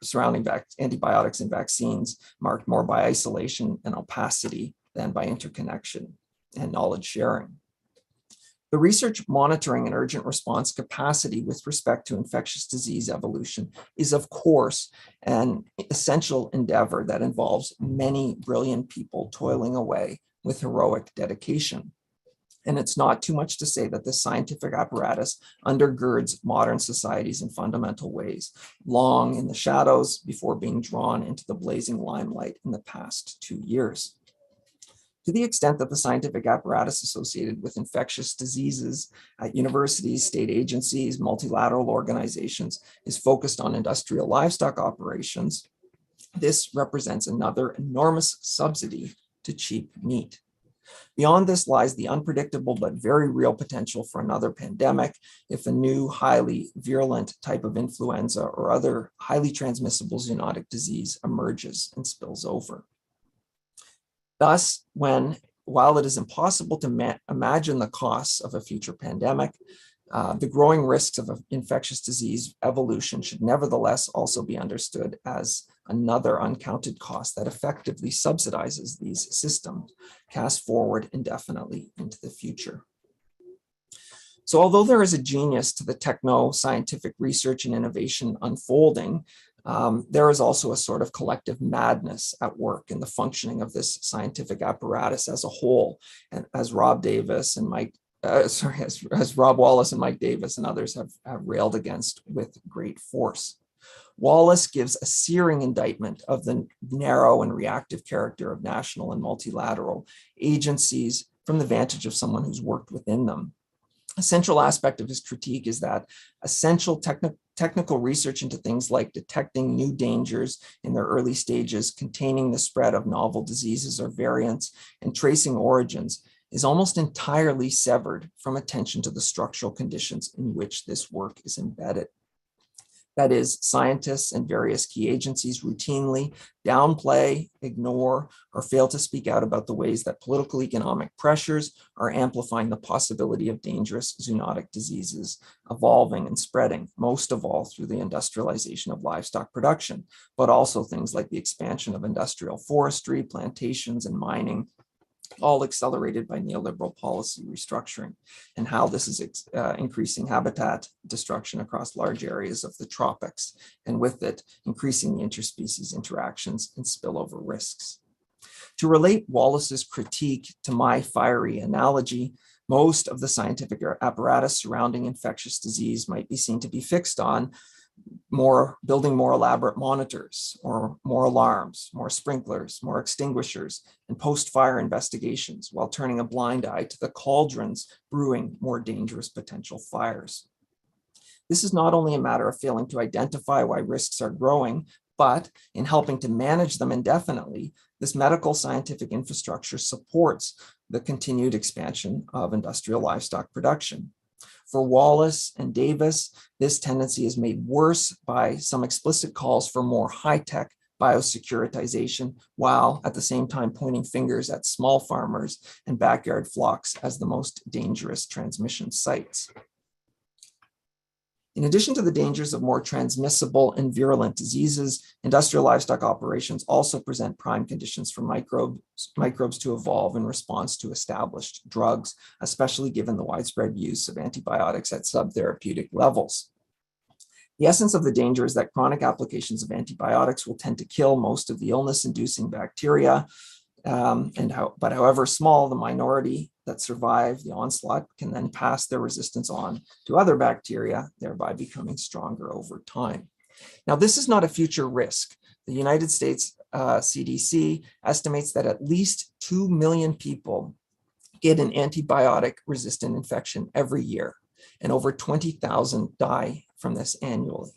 surrounding antibiotics and vaccines, marked more by isolation and opacity than by interconnection and knowledge sharing. The research monitoring and urgent response capacity with respect to infectious disease evolution is, of course, an essential endeavor that involves many brilliant people toiling away with heroic dedication. And it's not too much to say that this scientific apparatus undergirds modern societies in fundamental ways, long in the shadows before being drawn into the blazing limelight in the past 2 years. To the extent that the scientific apparatus associated with infectious diseases at universities, state agencies, multilateral organizations is focused on industrial livestock operations, this represents another enormous subsidy to cheap meat. Beyond this lies the unpredictable but very real potential for another pandemic if a new highly virulent type of influenza or other highly transmissible zoonotic disease emerges and spills over. Thus, while it is impossible to imagine the costs of a future pandemic, the growing risks of infectious disease evolution should nevertheless also be understood as another uncounted cost that effectively subsidizes these systems, cast forward indefinitely into the future. So although there is a genius to the techno-scientific research and innovation unfolding, there is also a sort of collective madness at work in the functioning of this scientific apparatus as a whole, and as Rob Wallace and Mike Davis and others have railed against with great force. Wallace gives a searing indictment of the narrow and reactive character of national and multilateral agencies from the vantage of someone who's worked within them. A central aspect of his critique is that essential technical research into things like detecting new dangers in their early stages, containing the spread of novel diseases or variants, and tracing origins is almost entirely severed from attention to the structural conditions in which this work is embedded. That is, scientists and various key agencies routinely downplay, ignore, or fail to speak out about the ways that political economic pressures are amplifying the possibility of dangerous zoonotic diseases evolving and spreading, most of all through the industrialization of livestock production, but also things like the expansion of industrial forestry, plantations, and mining, all accelerated by neoliberal policy restructuring, and how this is increasing habitat destruction across large areas of the tropics, and with it, increasing the interspecies interactions and spillover risks. To relate Wallace's critique to my fiery analogy, most of the scientific apparatus surrounding infectious disease might be seen to be fixed on building more elaborate monitors, or more alarms, more sprinklers, more extinguishers, and post-fire investigations, while turning a blind eye to the cauldrons brewing more dangerous potential fires. This is not only a matter of failing to identify why risks are growing, but in helping to manage them indefinitely, this medical scientific infrastructure supports the continued expansion of industrial livestock production. For Wallace and Davis, this tendency is made worse by some explicit calls for more high-tech biosecuritization, while at the same time pointing fingers at small farmers and backyard flocks as the most dangerous transmission sites. In addition to the dangers of more transmissible and virulent diseases, industrial livestock operations also present prime conditions for microbes to evolve in response to established drugs, especially given the widespread use of antibiotics at subtherapeutic levels. The essence of the danger is that chronic applications of antibiotics will tend to kill most of the illness-inducing bacteria, but however small, the minority that survive the onslaught can then pass their resistance on to other bacteria, thereby becoming stronger over time. Now, this is not a future risk. The United States CDC estimates that at least 2 million people get an antibiotic-resistant infection every year, and over 20,000 die from this annually.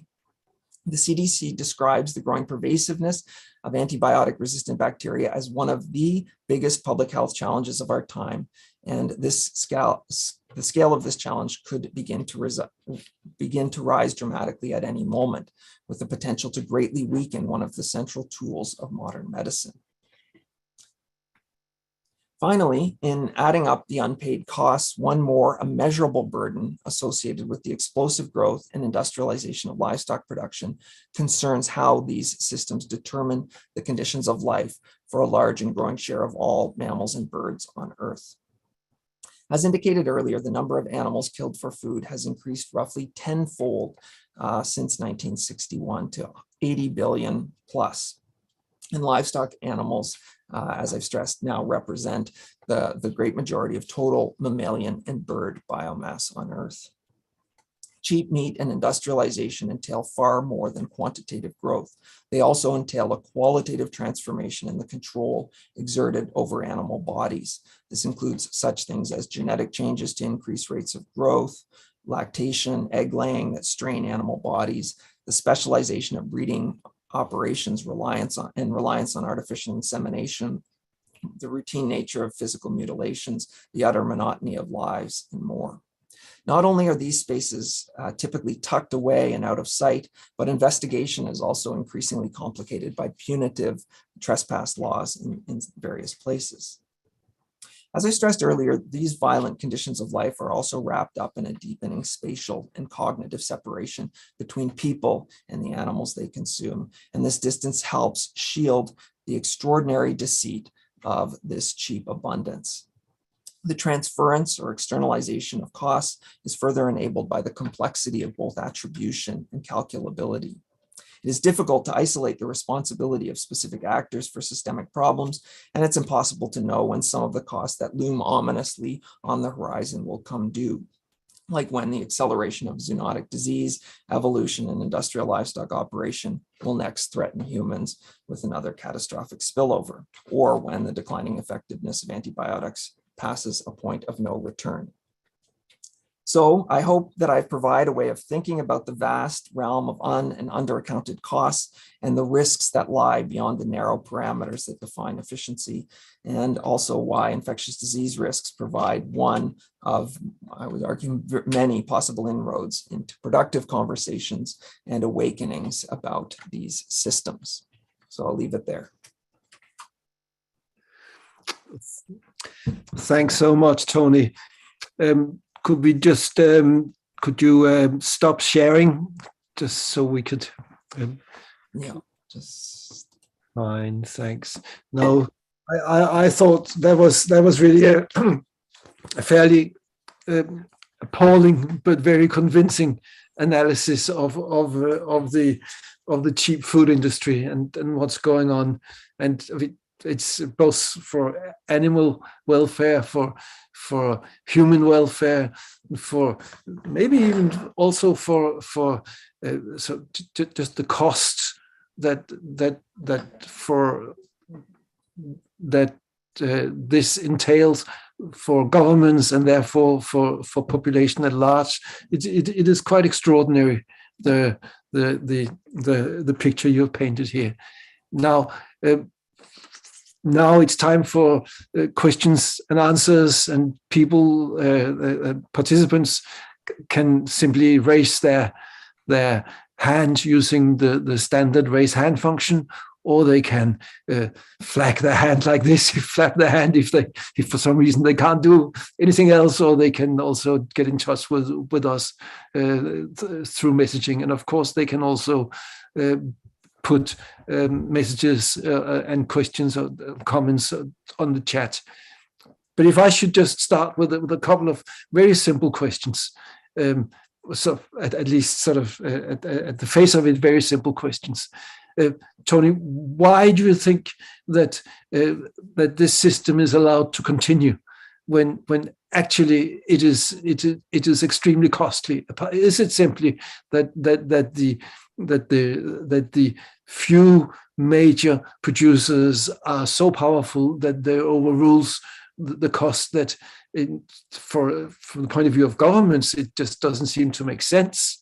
The CDC describes the growing pervasiveness of antibiotic-resistant bacteria as one of the biggest public health challenges of our time, and the scale of this challenge could begin to rise dramatically at any moment, with the potential to greatly weaken one of the central tools of modern medicine. Finally, in adding up the unpaid costs, one more immeasurable burden associated with the explosive growth and industrialization of livestock production concerns how these systems determine the conditions of life for a large and growing share of all mammals and birds on Earth. As indicated earlier, the number of animals killed for food has increased roughly tenfold since 1961 to 80 billion plus. And livestock animals, as I've stressed, now represent the great majority of total mammalian and bird biomass on Earth. Cheap meat and industrialization entail far more than quantitative growth. They also entail a qualitative transformation in the control exerted over animal bodies. This includes such things as genetic changes to increase rates of growth, lactation, egg laying that strain animal bodies, the specialization of breeding operations, reliance on artificial insemination, the routine nature of physical mutilations, the utter monotony of lives, and more. Not only are these spaces typically tucked away and out of sight, but investigation is also increasingly complicated by punitive trespass laws in various places. As I stressed earlier, these violent conditions of life are also wrapped up in a deepening spatial and cognitive separation between people and the animals they consume. And this distance helps shield the extraordinary deceit of this cheap abundance. The transference or externalization of costs is further enabled by the complexity of both attribution and calculability. It is difficult to isolate the responsibility of specific actors for systemic problems, and it's impossible to know when some of the costs that loom ominously on the horizon will come due, like when the acceleration of zoonotic disease, evolution, and industrial livestock operation will next threaten humans with another catastrophic spillover, or when the declining effectiveness of antibiotics passes a point of no return. So I hope that I've provided a way of thinking about the vast realm of and underaccounted costs and the risks that lie beyond the narrow parameters that define efficiency, and also why infectious disease risks provide one of, I would argue, many possible inroads into productive conversations and awakenings about these systems. So I'll leave it there. Thanks so much, Tony. Could we just, could you stop sharing just so we could? Yeah, just. Fine, thanks. No, I thought that was really a fairly appalling but very convincing analysis of the cheap food industry and what's going on, and it's both for animal welfare, for for human welfare, for maybe even also for just the costs that this entails for governments and therefore for population at large. It is quite extraordinary, the picture you've painted here. Now it's time for questions and answers, and people, participants, can simply raise their hand using the standard raise hand function, or they can flag their hand like this, flap their hand if for some reason they can't do anything else, or they can also get in touch with us through messaging. And of course, they can also put messages and questions or comments on the chat. But if I should just start with a couple of very simple questions, so at least sort of at the face of it, very simple questions. Tony, why do you think that this system is allowed to continue when actually it is extremely costly? Is it simply that the few major producers are so powerful that they overrules the cost, that from the point of view of governments, it just doesn't seem to make sense?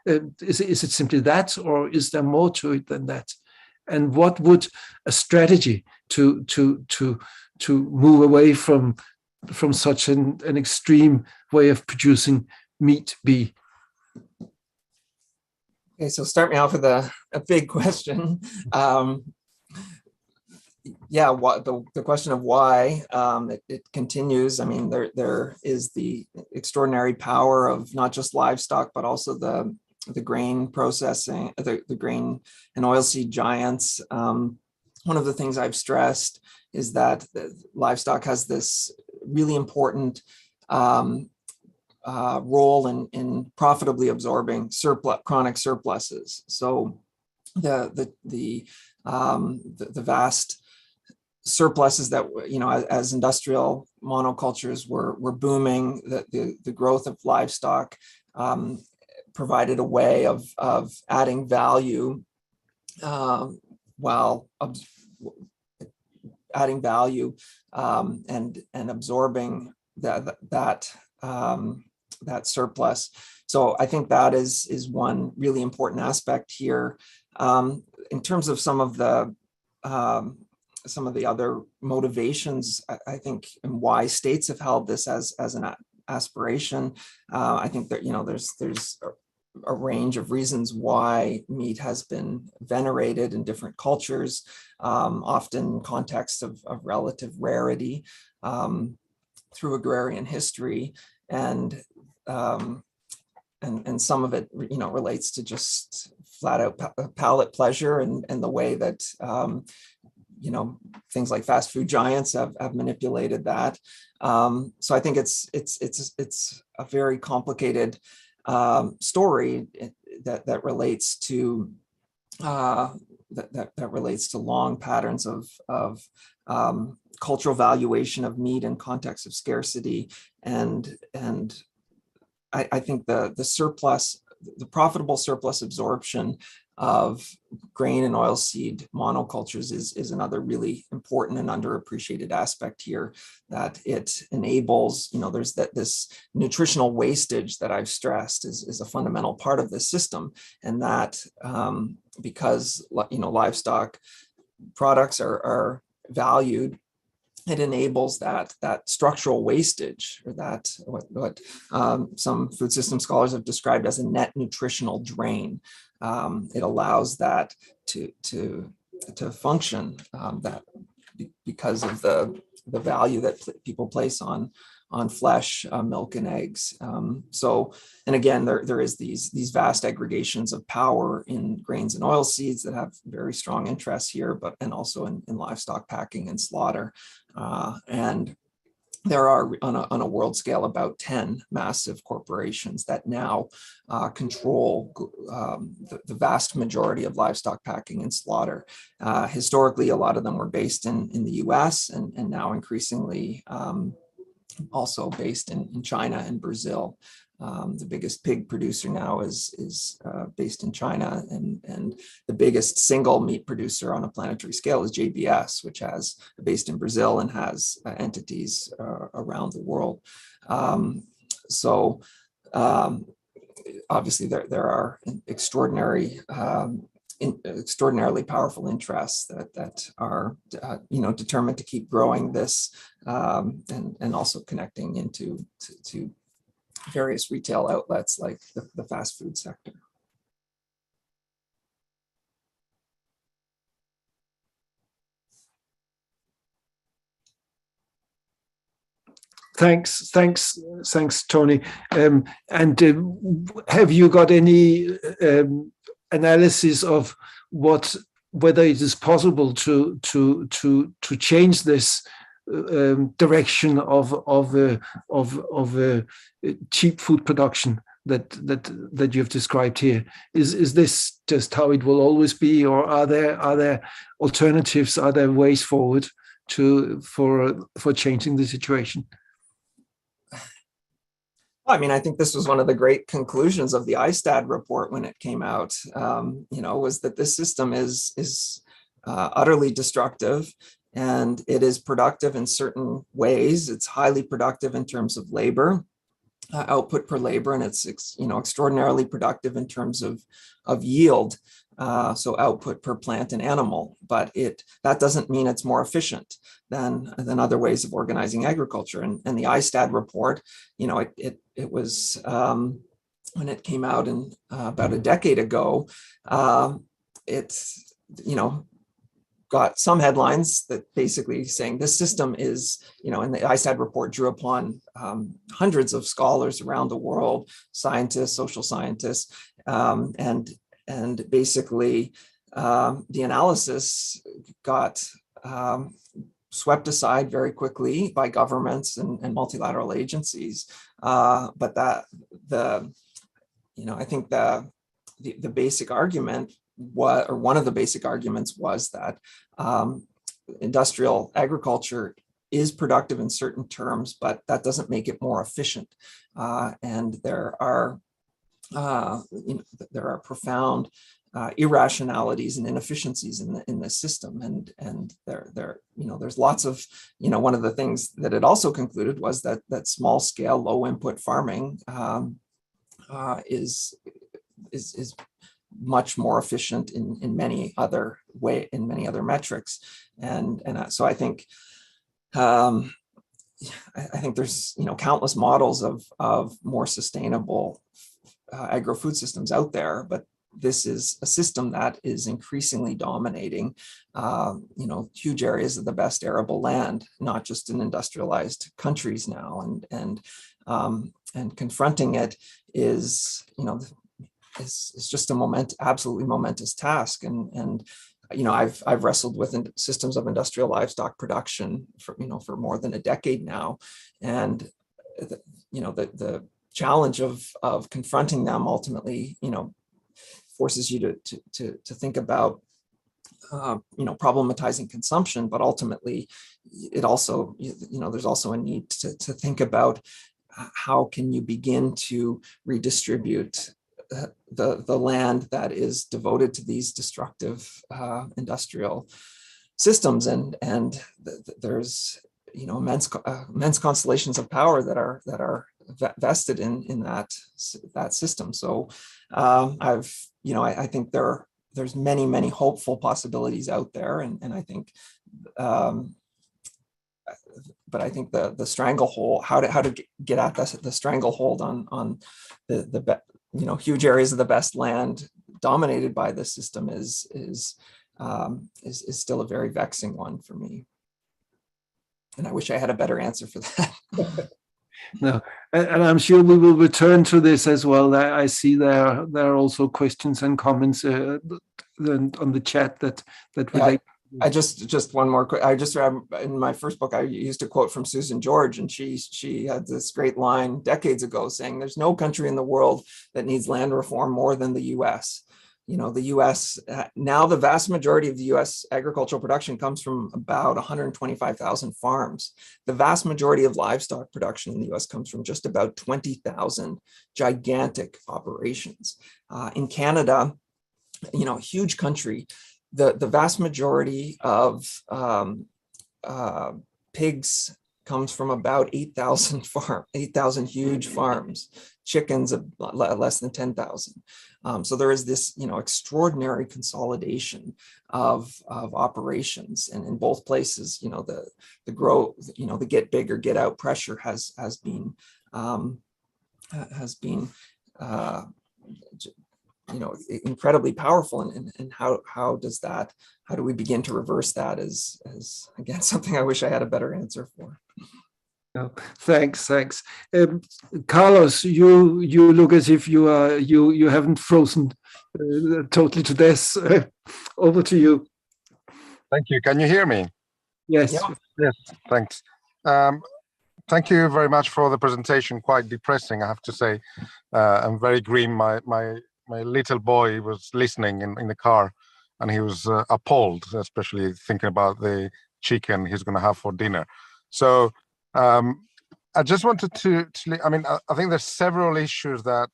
Is it simply that, or is there more to it than that? And what would a strategy to move away from such an extreme way of producing meat be? Okay, so start me off with a big question. Yeah, the question of why it continues. I mean, there is the extraordinary power of not just livestock, but also the grain processing, the grain and oilseed giants. One of the things I've stressed is that livestock has this really important role in profitably absorbing chronic surpluses. So the vast surpluses that, as industrial monocultures were booming, the growth of livestock provided a way of adding value while adding value and absorbing that surplus. So I think that is one really important aspect here. In terms of some of the other motivations, I think, and why states have held this as an aspiration, I think that there's a range of reasons why meat has been venerated in different cultures, often in context of relative rarity through agrarian history, and some of it relates to just flat out palate pleasure and the way that things like fast food giants have manipulated that. So I think it's a very complicated story that relates to that relates to long patterns of cultural valuation of meat in context of scarcity, and I think the surplus, the profitable surplus absorption of grain and oilseed monocultures is another really important and underappreciated aspect here, that it enables, there's this nutritional wastage that I've stressed is a fundamental part of this system. And that because, livestock products are valued, it enables that structural wastage, or that what some food system scholars have described as a net nutritional drain. It allows that to function, that because of the value that people place on flesh, milk, and eggs. So, and again, there is these vast aggregations of power in grains and oilseeds that have very strong interests here, and also in livestock packing and slaughter. And there are, on a world scale, about 10 massive corporations that now control the vast majority of livestock packing and slaughter. Historically, a lot of them were based in the US, and now increasingly also based in China and Brazil. The biggest pig producer now is based in China, and the biggest single meat producer on a planetary scale is JBS, which has based in Brazil and has entities around the world. Obviously, there are extraordinarily powerful interests that are determined to keep growing this, and also connecting into to various retail outlets like the fast food sector. Thanks, Tony. Have you got any analysis of whether it is possible to change this direction of cheap food production that you've described here? Is this just how it will always be, or are there alternatives? Are there ways forward for changing the situation? I mean, I think this was one of the great conclusions of the ISTAD report when it came out. Was that this system is utterly destructive, and it is productive in certain ways. It's highly productive in terms of labor, output per labor, and it's extraordinarily productive in terms of yield, so output per plant and animal. But that doesn't mean it's more efficient than other ways of organizing agriculture. And the ISTAD report, it was when it came out in about a decade ago, it got some headlines that basically saying this system is, and the ISTAD report drew upon hundreds of scholars around the world, scientists, social scientists, and basically the analysis got swept aside very quickly by governments and multilateral agencies. But I think the basic argument one of the basic arguments was that industrial agriculture is productive in certain terms, but that doesn't make it more efficient. And there are profound irrationalities and inefficiencies in the system, and there's lots of one of the things that it also concluded was that small scale, low input farming is much more efficient in many other metrics, and so I think there's countless models of more sustainable agro-food systems out there, but this is a system that is increasingly dominating huge areas of the best arable land, not just in industrialized countries now, and confronting it is just absolutely momentous task. And I've wrestled with systems of industrial livestock production for more than a decade now, and the challenge of confronting them ultimately forces you to think about problematizing consumption, but ultimately it also there's also a need to think about how can you begin to redistribute the land that is devoted to these destructive industrial systems, and there's immense constellations of power that are vested in that system. So I think there's many hopeful possibilities out there, and I think but I think the stranglehold, how to get at the stranglehold on the huge areas of the best land dominated by this system is still a very vexing one for me. And I wish I had a better answer for that. No, and I'm sure we will return to this as well. I see there are also questions and comments on the chat that relate. I just one more. I just in my first book I used a quote from Susan George, and she had this great line decades ago saying, "There's no country in the world that needs land reform more than the U.S." the US, now the vast majority of the US agricultural production comes from about 125,000 farms. The vast majority of livestock production in the US comes from just about 20,000 gigantic operations. In Canada, huge country, the vast majority of pigs comes from about 8,000 huge farms, chickens less than 10,000. So there is this, extraordinary consolidation of operations, and in both places, the growth, the get big or get out pressure has been incredibly powerful. And how do we begin to reverse that is again something I wish I had a better answer for. No, thanks. Carlos, you look as if you haven't frozen totally to death. Over to you. Thank you. Can you hear me? Yes. Yeah. Yes. Thanks. Thank you very much for the presentation. Quite depressing, I have to say. I'm very green. My little boy was listening in the car, and he was appalled, especially thinking about the chicken he's going to have for dinner. So I just wanted to I think there's several issues that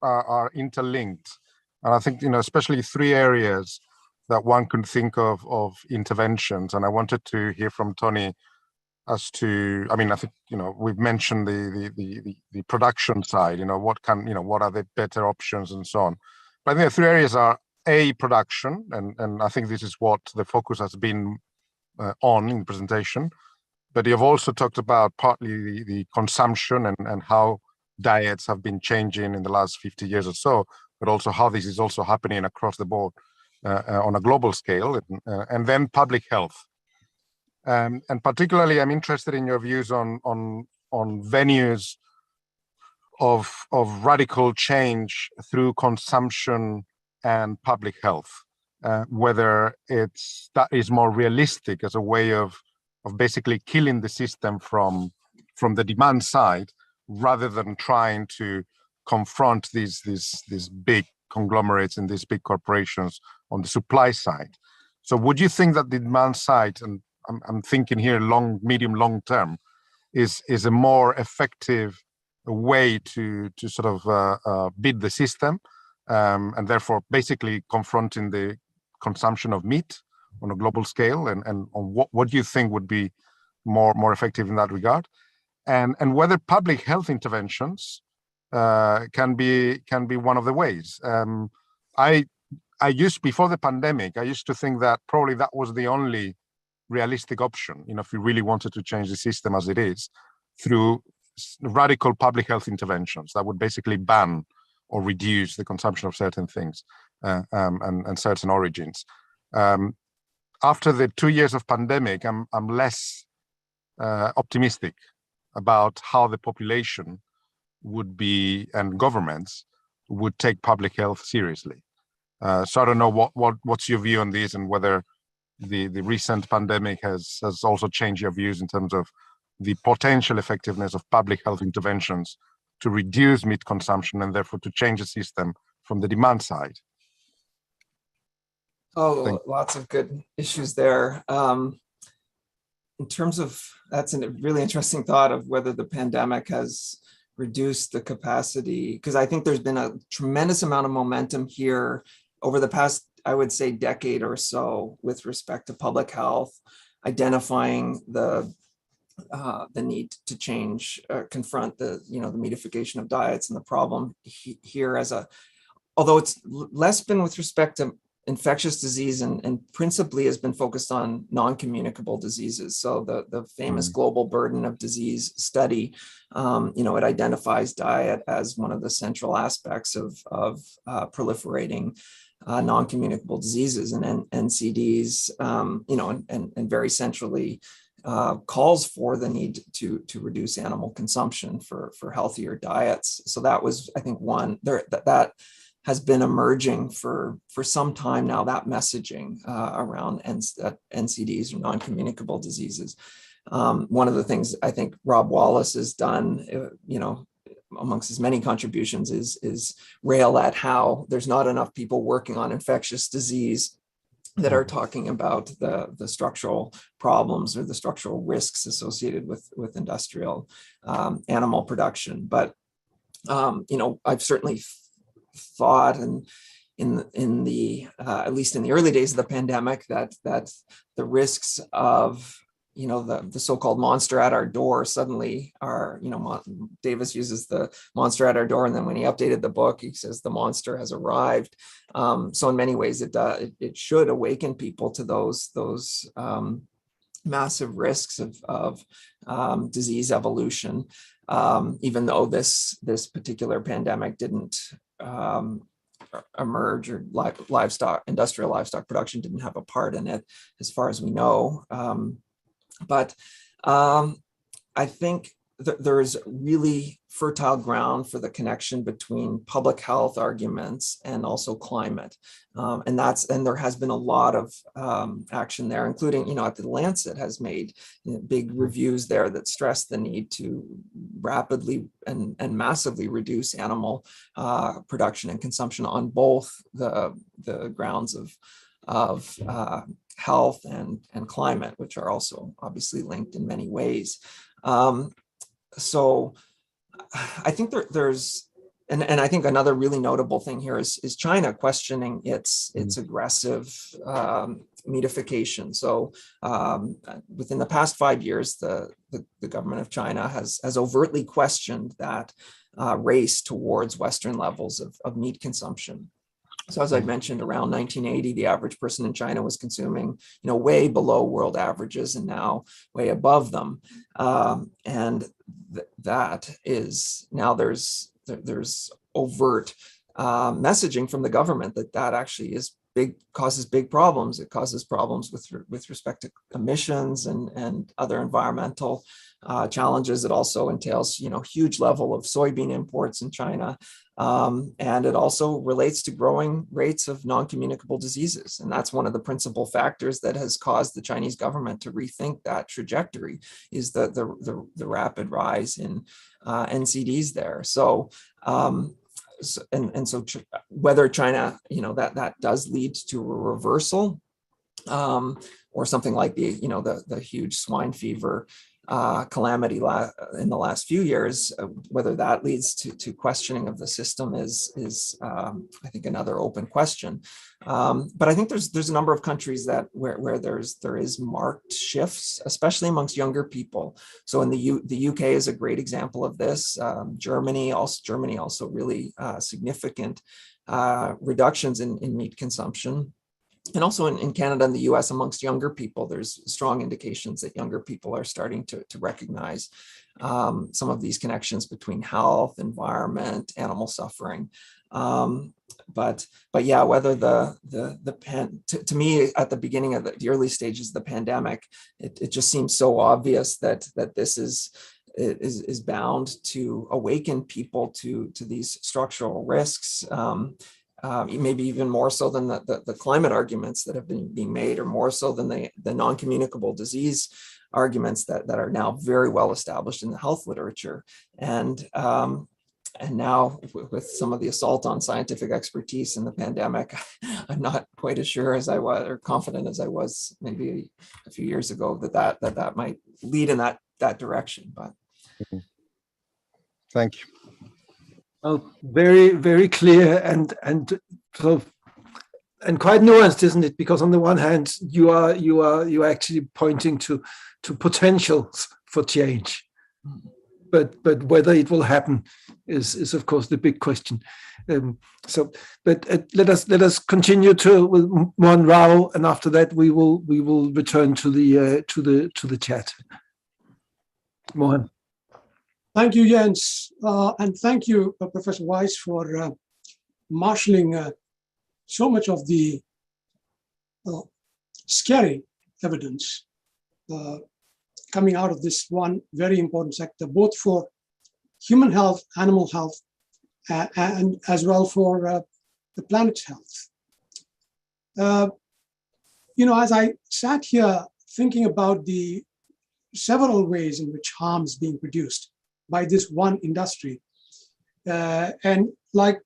are interlinked, and I think especially three areas that one could think of interventions. And I wanted to hear from Tony as to, I think we've mentioned the production side. What are the better options and so on. But I think the three areas are production, and I think this is what the focus has been on in the presentation. But you've also talked about partly the consumption and how diets have been changing in the last 50 years or so, but also how this is also happening across the board on a global scale, and then public health. And particularly, I'm interested in your views on venues of radical change through consumption and public health, whether that is more realistic as a way of basically killing the system from the demand side, rather than trying to confront these big conglomerates and these big corporations on the supply side. So would you think that the demand side, and I'm thinking here medium, long term, is a more effective way to sort of beat the system, and therefore basically confronting the consumption of meat on a global scale, and on what do you think would be more effective in that regard, and whether public health interventions can be one of the ways. I used, before the pandemic, I used to think that probably that was the only realistic option, if we really wanted to change the system as it is, through radical public health interventions that would basically ban or reduce the consumption of certain things and certain origins. After the 2 years of pandemic, I'm less optimistic about how the population would be, and governments would take public health seriously. So I don't know what's your view on this, and whether the recent pandemic has also changed your views in terms of the potential effectiveness of public health interventions to reduce meat consumption, and therefore to change the system from the demand side. Oh, lots of good issues there. In terms of, that's a really interesting thought of whether the pandemic has reduced the capacity, because I think there's been a tremendous amount of momentum here over the past, I would say, decade or so with respect to public health, identifying the need to change, confront the meatification of diets and the problem here although it's less been with respect to infectious disease and principally has been focused on non-communicable diseases. So the famous global burden of disease study, it identifies diet as one of the central aspects of proliferating non-communicable diseases, and NCDs, and very centrally calls for the need to reduce animal consumption for healthier diets. So that was, I think, one that has been emerging for some time now, that messaging around NCDs, or non-communicable diseases. One of the things I think Rob Wallace has done, amongst his many contributions, is rail at how there's not enough people working on infectious disease that are talking about the structural problems or the structural risks associated with industrial animal production. But I've certainly thought, and in the at least in the early days of the pandemic, that the risks of the so-called monster at our door suddenly are, Davis uses the monster at our door, and then when he updated the book, he says the monster has arrived. So in many ways, it should awaken people to those massive risks of disease evolution, even though this particular pandemic didn't emerge, or industrial livestock production didn't have a part in it, as far as we know. But I think there is really fertile ground for the connection between public health arguments and also climate. And there has been a lot of action there, including, at the Lancet has made big reviews there that stress the need to rapidly and massively reduce animal production and consumption on both the grounds of health and climate, which are also obviously linked in many ways. So I think there's, and I think another really notable thing here is China questioning its aggressive meatification. So within the past 5 years, the government of China has overtly questioned that race towards Western levels of meat consumption. So as I mentioned, around 1980, the average person in China was consuming, way below world averages, and now way above them. And that is now there's overt messaging from the government that actually causes big problems. It causes problems with respect to emissions and other environmental challenges. It also entails, huge level of soybean imports in China. And it also relates to growing rates of non-communicable diseases. And that's one of the principal factors that has caused the Chinese government to rethink that trajectory, is the rapid rise in NCDs there. So, so whether China, that does lead to a reversal, or something like the huge swine fever calamity in the last few years, whether that leads to questioning of the system is I think another open question. But I think there's a number of countries where there is marked shifts, especially amongst younger people. So in the UK is a great example of this. Germany also really significant reductions in meat consumption. And also in Canada and the US, amongst younger people, there's strong indications that younger people are starting to recognize some of these connections between health, environment, animal suffering. But yeah, whether to me, at the beginning of the early stages of the pandemic, it just seems so obvious that this is bound to awaken people to these structural risks. Maybe even more so than the climate arguments that have been being made, or more so than the non-communicable disease arguments that are now very well established in the health literature. And now with some of the assault on scientific expertise in the pandemic, I'm not quite as sure as I was, or confident as I was maybe a few years ago, that might lead in that direction. But thank you. Well, very, very clear and quite nuanced, isn't it? Because on the one hand, you are actually pointing to potentials for change, but whether it will happen is of course the big question. But let us continue with Mohan Rao, and after that we will return to the chat. Mohan. Thank you, Jens, and thank you, Professor Weis, for marshalling so much of the scary evidence coming out of this one very important sector, both for human health, animal health, and as well for the planet's health. As I sat here thinking about the several ways in which harm is being produced by this one industry, And like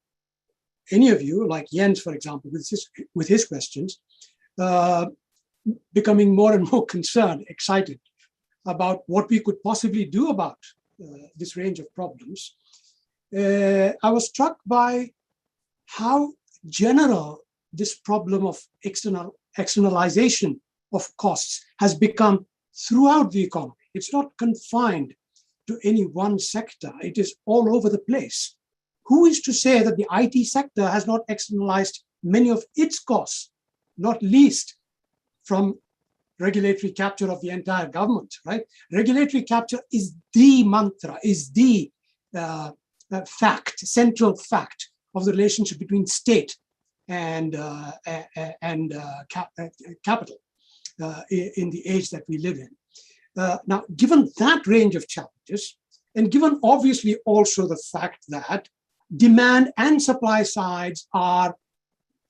any of you, like Jens, for example, with his questions, becoming more and more concerned, excited about what we could possibly do about this range of problems, I was struck by how general this problem of externalization of costs has become throughout the economy. It's not confined to any one sector. It is all over the place. Who is to say that the IT sector has not externalized many of its costs, not least from regulatory capture of the entire government, right? Regulatory capture is the mantra, is the fact, central fact of the relationship between state and capital in the age that we live in. Now, given that range of challenges, and given obviously also the fact that demand and supply sides are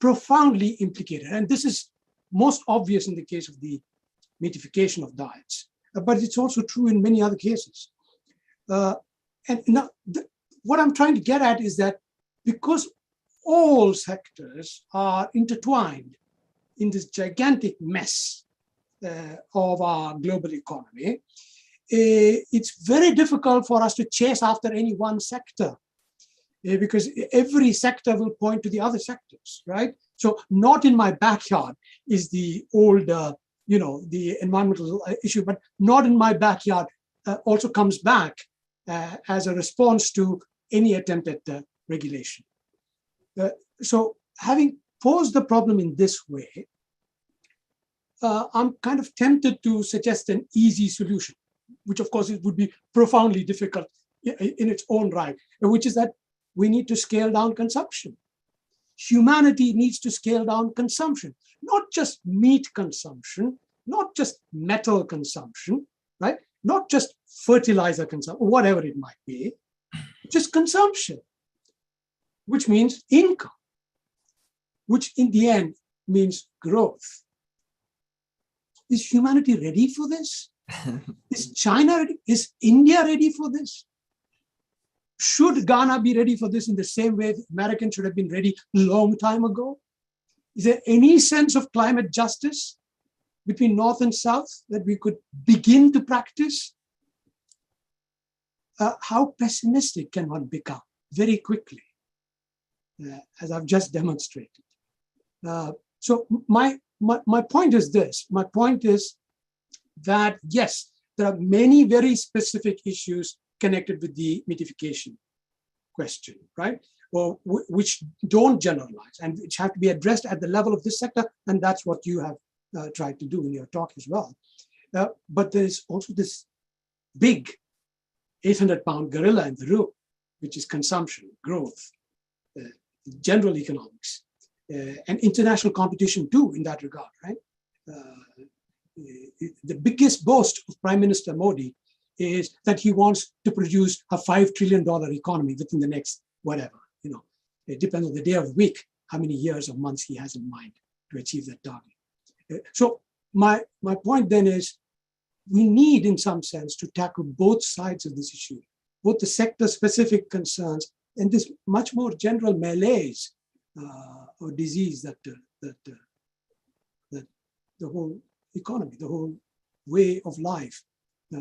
profoundly implicated, and this is most obvious in the case of the meatification of diets, but it's also true in many other cases. And now, what I'm trying to get at is that because all sectors are intertwined in this gigantic mess of our global economy, it's very difficult for us to chase after any one sector because every sector will point to the other sectors, right? So not in my backyard is the old, the environmental issue, but not in my backyard also comes back as a response to any attempt at regulation. So having posed the problem in this way, I'm kind of tempted to suggest an easy solution, which of course it would be profoundly difficult in its own right, which is that we need to scale down consumption. Humanity needs to scale down consumption, not just meat consumption, not just metal consumption, right? Not just fertilizer consumption, whatever it might be, just consumption, which means income, which in the end means growth. Is humanity ready for this? Is China ready? Is India ready for this? Should Ghana be ready for this in the same way the Americans should have been ready a long time ago? Is there any sense of climate justice between North and South that we could begin to practice? How pessimistic can one become very quickly, as I've just demonstrated? So my point is this. My point is that, yes, there are many very specific issues connected with the meatification question, right? Or which don't generalize and which have to be addressed at the level of this sector. And that's what you have tried to do in your talk as well. But there's also this big 800-pound gorilla in the room, which is consumption, growth, general economics, and international competition too in that regard, right? The biggest boast of Prime Minister Modi is that he wants to produce a $5 trillion economy within the next whatever, it depends on the day of the week, how many years or months he has in mind to achieve that target. So my point then is we need in some sense to tackle both sides of this issue, both the sector specific concerns and this much more general malaise or disease that the whole economy, the whole way of life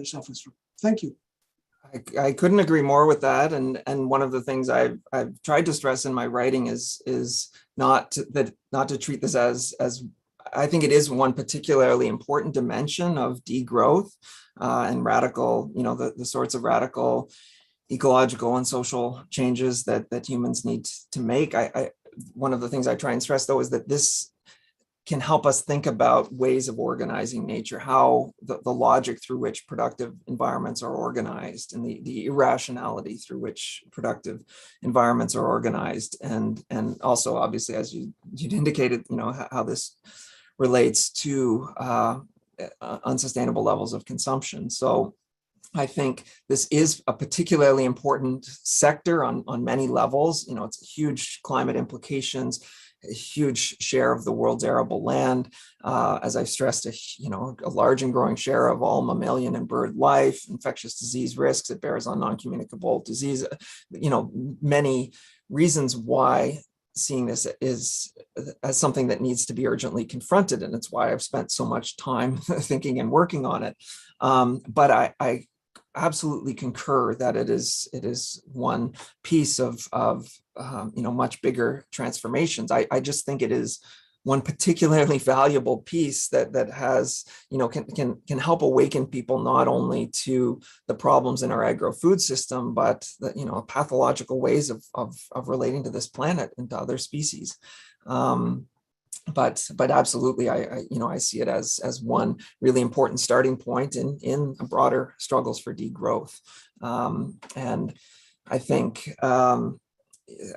suffers from. Thank you. I couldn't agree more with that. And one of the things I've tried to stress in my writing is not to treat this as I think it is one particularly important dimension of degrowth and radical, the sorts of radical ecological and social changes that humans need to make. One of the things I try and stress, though, is that this can help us think about ways of organizing nature, how the logic through which productive environments are organized and the irrationality through which productive environments are organized. And also, obviously, as you'd indicated, how this relates to unsustainable levels of consumption. So I think this is a particularly important sector on many levels. It's huge climate implications, a huge share of the world's arable land. As I've stressed, a large and growing share of all mammalian and bird life, infectious disease risks, it bears on non-communicable disease, many reasons why seeing this is as something that needs to be urgently confronted. And it's why I've spent so much time thinking and working on it. But I absolutely concur that it is one piece of much bigger transformations. I just think it is one particularly valuable piece that has can help awaken people not only to the problems in our agro-food system, but the pathological ways of relating to this planet and to other species. But absolutely, I see it as one really important starting point in broader struggles for degrowth. And I think,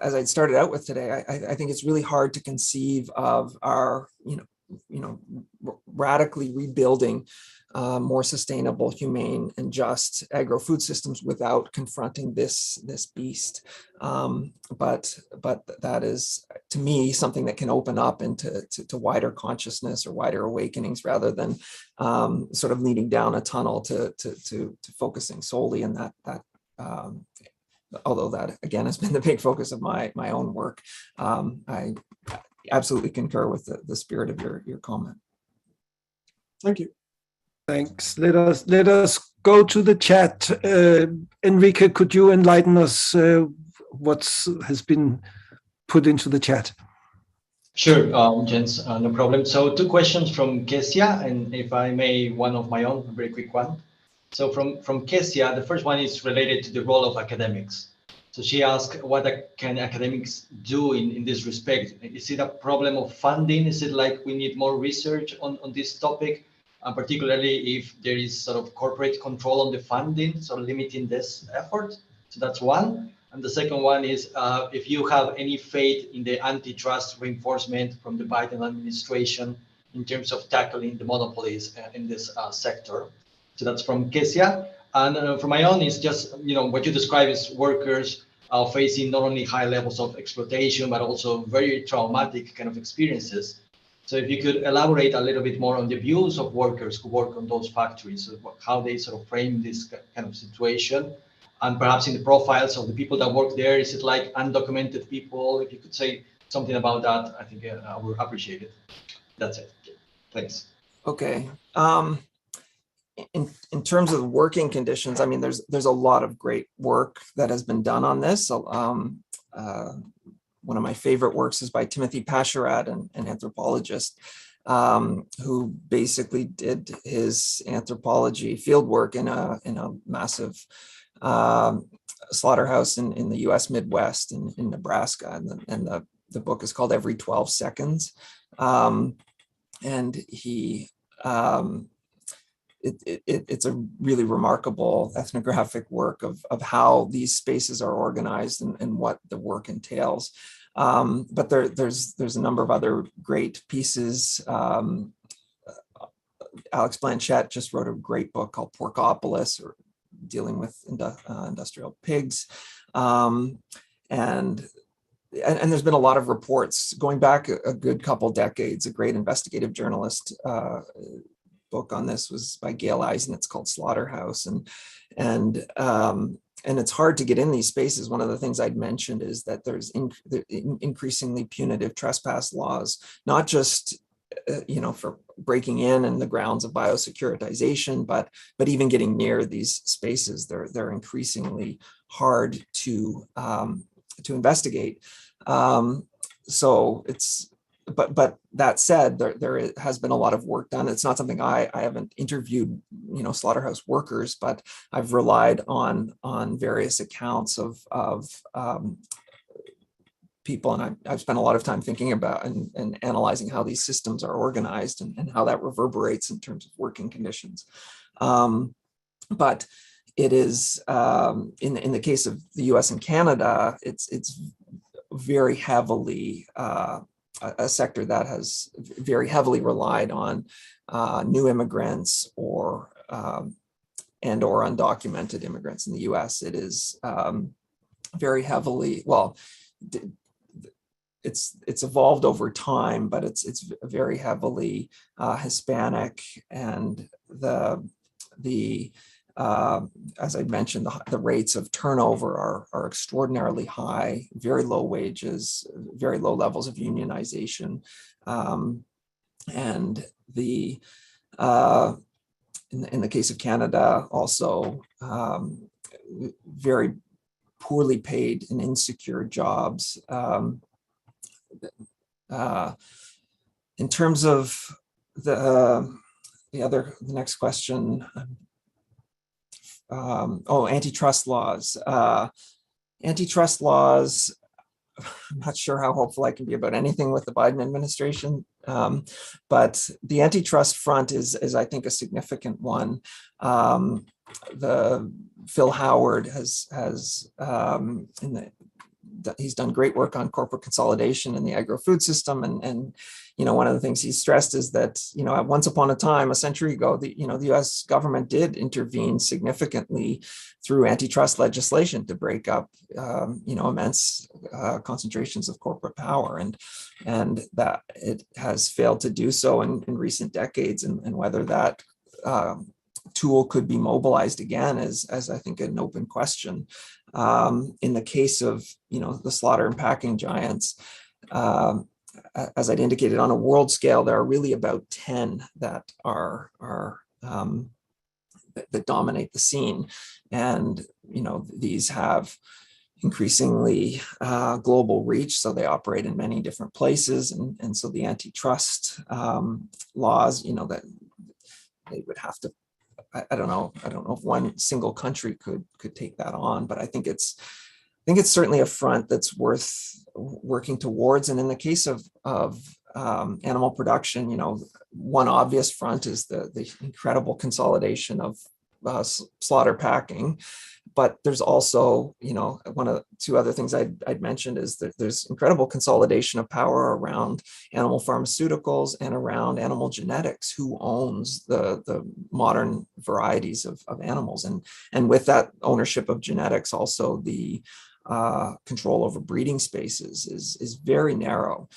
as I started out with today, I think it's really hard to conceive of our radically rebuilding more sustainable, humane, and just agro-food systems without confronting this beast. But that is, to me, something that can open up into wider consciousness or wider awakenings, rather than sort of leading down a tunnel to focusing solely in that. Although that again has been the big focus of my own work. I absolutely concur with the spirit of your comment. Thank you. Thanks. Let us go to the chat. Enrique, could you enlighten us what has been put into the chat? Sure, Jens, no problem. So 2 questions from Kesia, and if I may, one of my own, a very quick one. So from Kesia, the first one is related to the role of academics. So she asked, what can academics do in this respect? Is it a problem of funding? Is it like we need more research on this topic? Particularly if there is sort of corporate control on the funding, so limiting this effort. So that's one. And the second one is if you have any faith in the antitrust reinforcement from the Biden administration in terms of tackling the monopolies in this sector. So that's from Kesia. And for my own, is just, what you describe as workers facing not only high levels of exploitation, but also very traumatic kind of experiences. So if you could elaborate a little bit more on the views of workers who work on those factories, how they sort of frame this kind of situation, and perhaps in the profiles of the people that work there, is it like undocumented people? If you could say something about that, I think I would appreciate it. That's it. Thanks. Okay. In terms of working conditions, I mean, there's a lot of great work that has been done on this. One of my favorite works is by Timothy Pacharat, an anthropologist, who basically did his anthropology fieldwork in a massive slaughterhouse in the U.S. Midwest in Nebraska, and the book is called Every 12 Seconds, and he. It's a really remarkable ethnographic work of how these spaces are organized and what the work entails. But there's a number of other great pieces. Alex Blanchett just wrote a great book called Porkopolis, or dealing with industrial pigs. And there's been a lot of reports going back a good couple decades. A great investigative journalist book on this was by Gail Eisen. It's called Slaughterhouse, and it's hard to get in these spaces. One of the things I'd mentioned is that there's increasingly punitive trespass laws, not just for breaking in the grounds of biosecuritization, but even getting near these spaces. They're increasingly hard to investigate. So it's. But that said, there has been a lot of work done. It's not something I haven't interviewed, slaughterhouse workers, but I've relied on various accounts of people, and I've spent a lot of time thinking about and analyzing how these systems are organized and how that reverberates in terms of working conditions. But it is in the case of the U.S. and Canada, it's very heavily. A sector that has very heavily relied on new immigrants or and or undocumented immigrants in the US. It is very heavily, well, it's evolved over time, but it's very heavily Hispanic, and as I mentioned, the rates of turnover are extraordinarily high, very low wages, very low levels of unionization, and in the case of Canada, also very poorly paid and insecure jobs. In terms of the next question, antitrust laws. Antitrust laws, I'm not sure how hopeful I can be about anything with the Biden administration, but the antitrust front is I think a significant one. Phil Howard he's done great work on corporate consolidation in the agro-food system, and one of the things he's stressed is that once upon a time, a century ago, the U.S. government did intervene significantly through antitrust legislation to break up immense concentrations of corporate power, and that it has failed to do so in recent decades, and whether that tool could be mobilized again is, as I think, an open question. In the case of the slaughter and packing giants, as I'd indicated, on a world scale, there are really about 10 that that dominate the scene, and these have increasingly global reach, so they operate in many different places, and so the antitrust laws, that they would have to. I don't know if one single country could take that on, but I think it's certainly a front that's worth working towards. And in the case of animal production, one obvious front is the incredible consolidation of slaughter packing. But there's also, two other things I'd mentioned is that there's incredible consolidation of power around animal pharmaceuticals and around animal genetics. Who owns the modern varieties of animals? And with that ownership of genetics, also the control over breeding spaces is very narrow.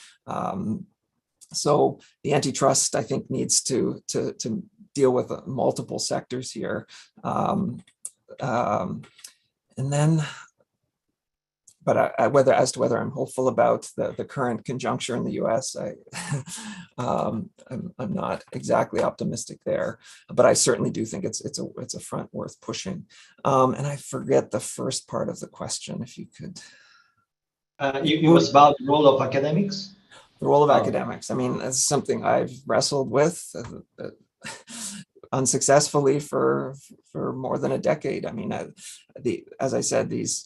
So the antitrust, I think, needs to deal with multiple sectors here. And then, but whether I'm hopeful about the current conjuncture in the U.S., I'm not exactly optimistic there. But I certainly do think it's a front worth pushing. And I forget the first part of the question. If you could, it was about the role of academics. The role of academics. I mean, it's something I've wrestled with unsuccessfully for more than a decade. I mean, as I said, these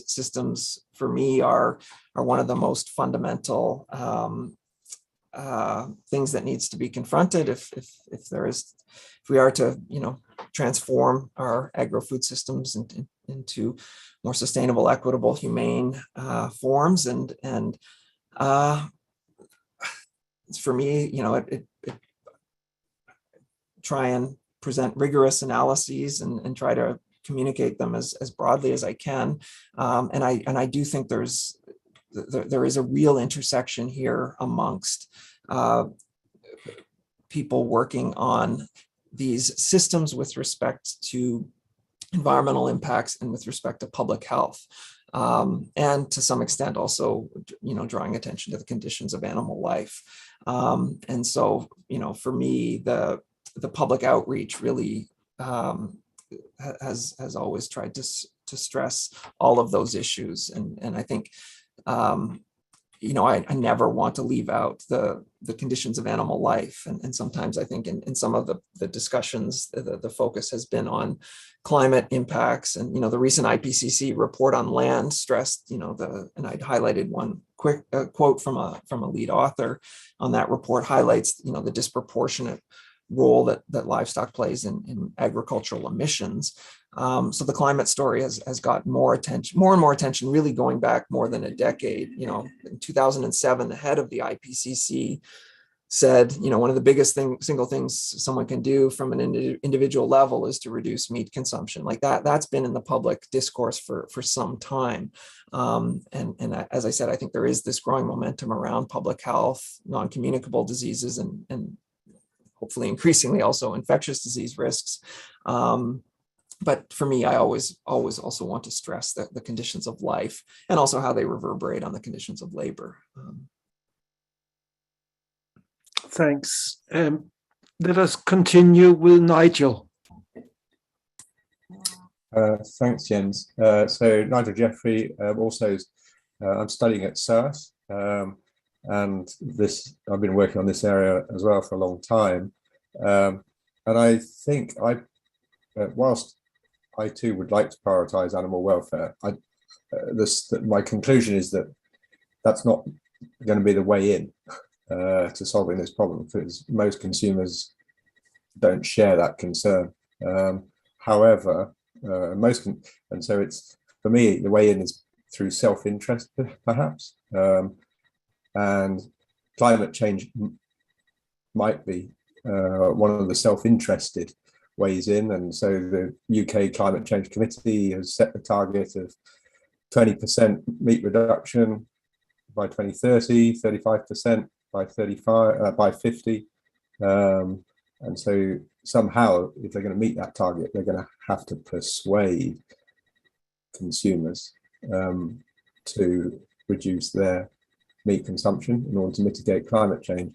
systems for me are one of the most fundamental things that needs to be confronted if we are to transform our agro-food systems into more sustainable, equitable, humane forms, and for me, it try and present rigorous analyses and try to communicate them as broadly as I can. And I do think there is a real intersection here amongst people working on these systems with respect to environmental impacts and with respect to public health. And to some extent also, drawing attention to the conditions of animal life. And so, for me, the public outreach really has always tried to stress all of those issues. And I think, I never want to leave out the conditions of animal life. And sometimes I think in some of the discussions, the focus has been on climate impacts. And, the recent IPCC report on land stressed, and I'd highlighted one quick quote from a lead author on that report highlights, the disproportionate role that livestock plays in agricultural emissions. So the climate story has got more and more attention, really going back more than a decade. In 2007, the head of the IPCC said, one of the biggest single things someone can do from an individual level is to reduce meat consumption. Like that's been in the public discourse for some time. And as I said, I think there is this growing momentum around public health, non-communicable diseases, and hopefully increasingly also infectious disease risks. But for me, I always also want to stress the conditions of life and also how they reverberate on the conditions of labor. Thanks. Let us continue with Nigel. Thanks, Jens. So Nigel Jeffrey, also I'm studying at SOAS, and I've been working on this area as well for a long time. And I think whilst I too would like to prioritize animal welfare, my conclusion is that that's not going to be the way in to solving this problem, because most consumers don't share that concern. However, and so it's, for me, the way in is through self-interest, perhaps, and climate change might be one of the self-interested ways in. And so the UK Climate Change Committee has set the target of 20% meat reduction by 2030, 35% by 50. And so somehow, if they're going to meet that target, they're going to have to persuade consumers to reduce their meat consumption in order to mitigate climate change.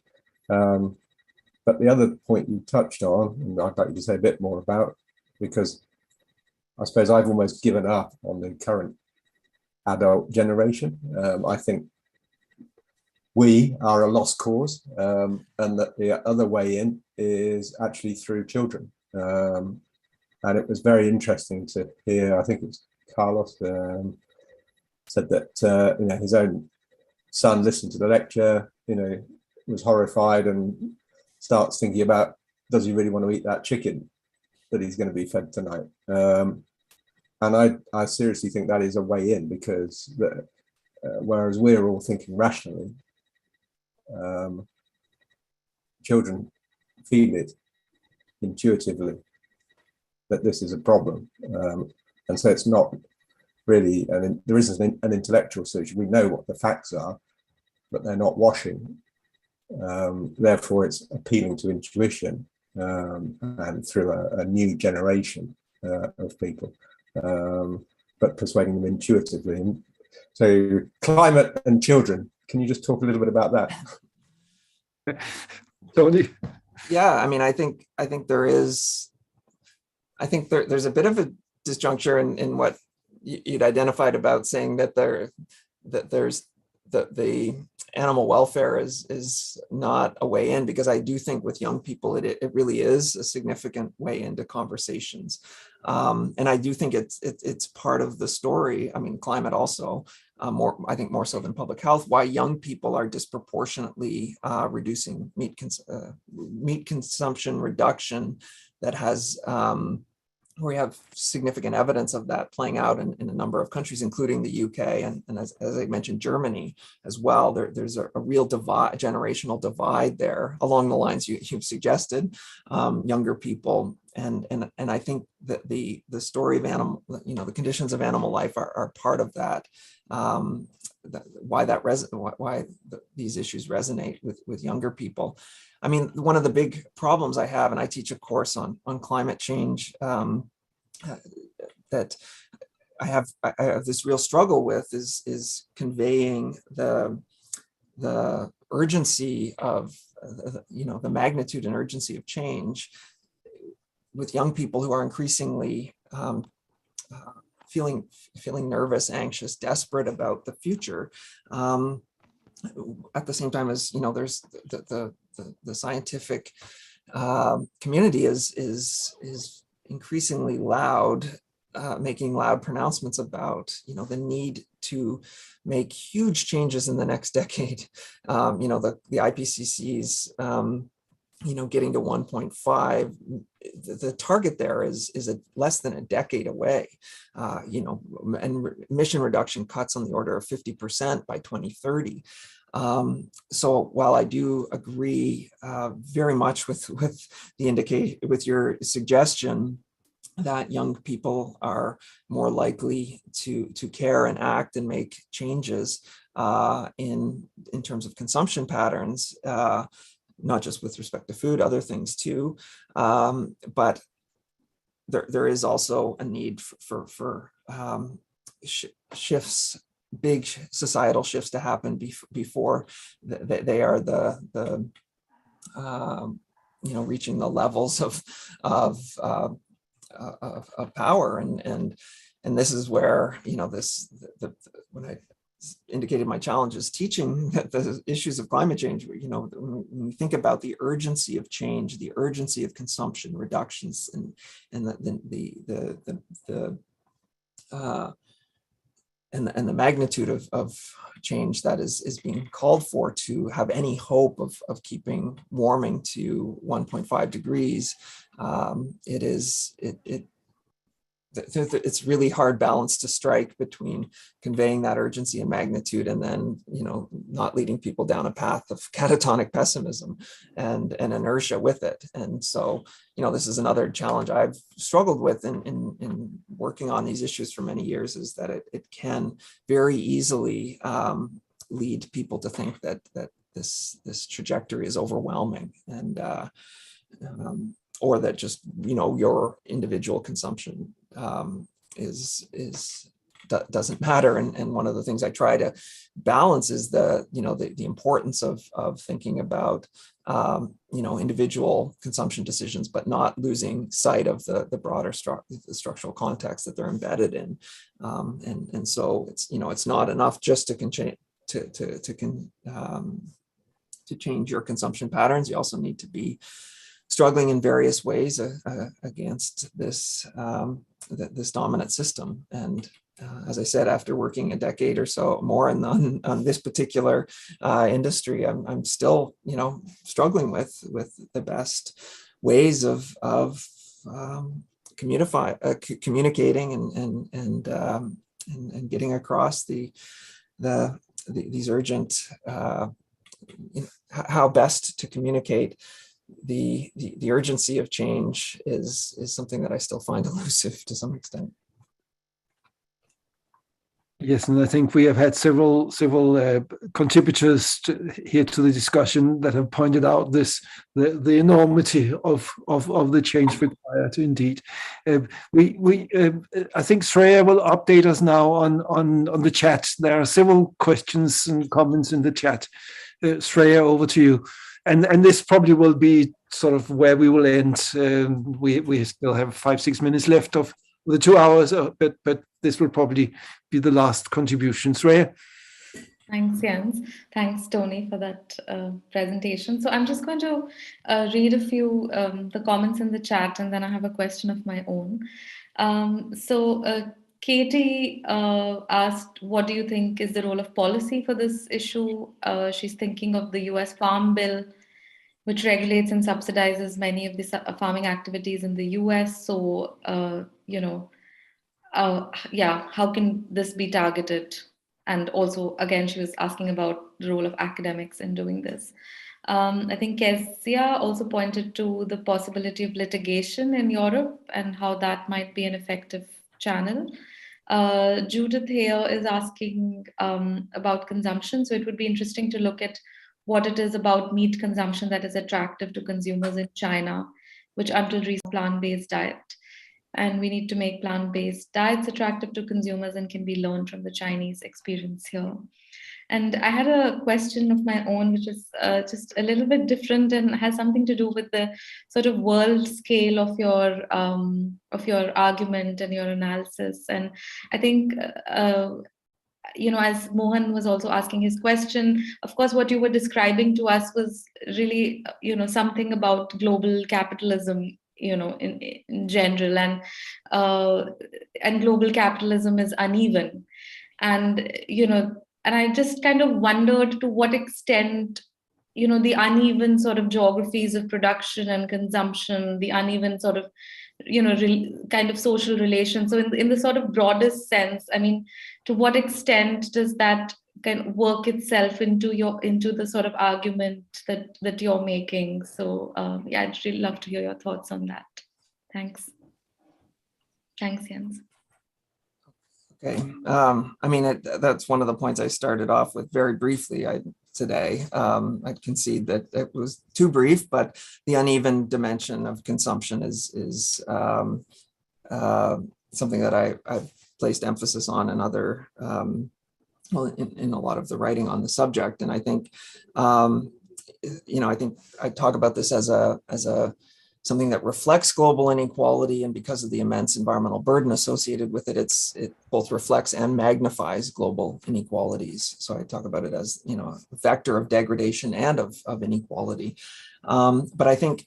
But the other point you touched on, and I'd like you to say a bit more about, because I suppose I've almost given up on the current adult generation. I think we are a lost cause, and that the other way in is actually through children. And it was very interesting to hear, I think it was Carlos said that his own son listened to the lecture, was horrified and starts thinking about, does he really want to eat that chicken that he's going to be fed tonight? And I seriously think that is a way in, because whereas we're all thinking rationally, children feel it intuitively that this is a problem, and so it's not really, there isn't an intellectual solution. We know what the facts are, but they're not washing. Therefore, it's appealing to intuition, and through a new generation of people, but persuading them intuitively. And so, climate and children. Can you just talk a little bit about that? Tony? Yeah, I think there's a bit of a disjuncture in what you'd identified about saying that there's the animal welfare is not a way in, because I do think with young people it really is a significant way into conversations, and I do think it's part of the story. Climate also, I think more so than public health, why young people are disproportionately reducing meat consumption reduction that has we have significant evidence of that playing out in a number of countries, including the UK, and as I mentioned, Germany as well. There's a real generational divide there along the lines you've suggested, younger people. And I think that the story of the conditions of animal life are part of that. Why these issues resonate with younger people. One of the big problems I have, and I teach a course on climate change, that I have this real struggle with is conveying the urgency of the magnitude and urgency of change with young people who are increasingly feeling nervous, anxious, desperate about the future. At the same time as there's the scientific community is increasingly loud, making loud pronouncements about the need to make huge changes in the next decade. The IPCC's getting to 1.5. The target there is less than a decade away, and emission reduction cuts on the order of 50% by 2030. So while I do agree very much with your suggestion that young people are more likely to care and act and make changes in terms of consumption patterns, not just with respect to food, other things too, but there is also a need for shifts, big societal shifts to happen before they are reaching the levels of power, and this is where when I indicated my challenge is teaching the issues of climate change. When we think about the urgency of change, the urgency of consumption reductions, and the magnitude of change that is being called for to have any hope of keeping warming to 1.5 degrees, it's really hard balance to strike between conveying that urgency and magnitude and then not leading people down a path of catatonic pessimism and inertia with it. And so this is another challenge I've struggled with in working on these issues for many years, is that it can very easily lead people to think that this trajectory is overwhelming, and or that just your individual consumption doesn't matter. And one of the things I try to balance is the importance of thinking about individual consumption decisions, but not losing sight of the broader structural context that they're embedded in. And so it's not enough just to change your consumption patterns. You also need to be struggling in various ways against this dominant system. And as I said, after working a decade or so more on this particular industry, I'm still struggling with the best ways of communicating and getting across these urgent how best to communicate the urgency of change is something that I still find elusive to some extent. Yes, and I think we have had several contributors here to the discussion that have pointed out the enormity of the change required. Indeed, I think Shreya will update us now on the chat. There are several questions and comments in the chat. Shreya, over to you. And this probably will be sort of where we will end. We still have 5-6 minutes left of the 2 hours, but this will probably be the last contribution. Shreya? Thanks, Jens. Thanks, Tony, for that presentation. So I'm just going to read a few the comments in the chat, and then I have a question of my own. Katie asked, what do you think is the role of policy for this issue? She's thinking of the US Farm Bill, which regulates and subsidizes many of the farming activities in the US. So, how can this be targeted? And also, again, she was asking about the role of academics in doing this. I think Kezia also pointed to the possibility of litigation in Europe and how that might be an effective channel. Judith here is asking about consumption. So it would be interesting to look at what it is about meat consumption that is attractive to consumers in China, which until recently plant-based diet. And we need to make plant-based diets attractive to consumers and can be learned from the Chinese experience here. And I had a question of my own, which is just a little bit different and has something to do with the sort of world scale of your argument and your analysis. And I think, as Mohan was also asking his question, of course, what you were describing to us was really, something about global capitalism, in general, and global capitalism is uneven. And, and I just kind of wondered to what extent, the uneven sort of geographies of production and consumption, the uneven sort of, kind of social relations. So in the sort of broadest sense, I mean, to what extent does that can work itself into the sort of argument that you're making. So yeah, I'd really love to hear your thoughts on that. Thanks. Thanks, Jens. Okay. I mean, that's one of the points I started off with very briefly today. I concede that it was too brief, but the uneven dimension of consumption is something that I've placed emphasis on in other, well, in a lot of the writing on the subject. And I think, I think I talk about this as something that reflects global inequality, and because of the immense environmental burden associated with it, it both reflects and magnifies global inequalities. So I talk about it as, a vector of degradation and of inequality. But I think,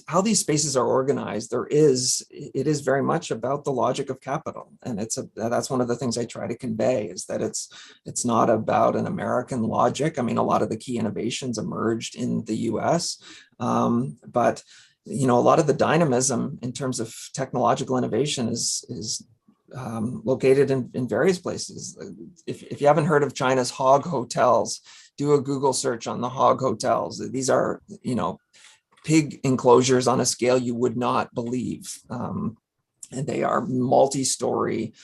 how these spaces are organized, it is very much about the logic of capital. And that's one of the things I try to convey, is that it's not about an American logic. I mean, a lot of the key innovations emerged in the US, but a lot of the dynamism in terms of technological innovation is located in various places. If you haven't heard of China's hog hotels, do a Google search on the hog hotels. These are, pig enclosures on a scale you would not believe. And they are multi-story,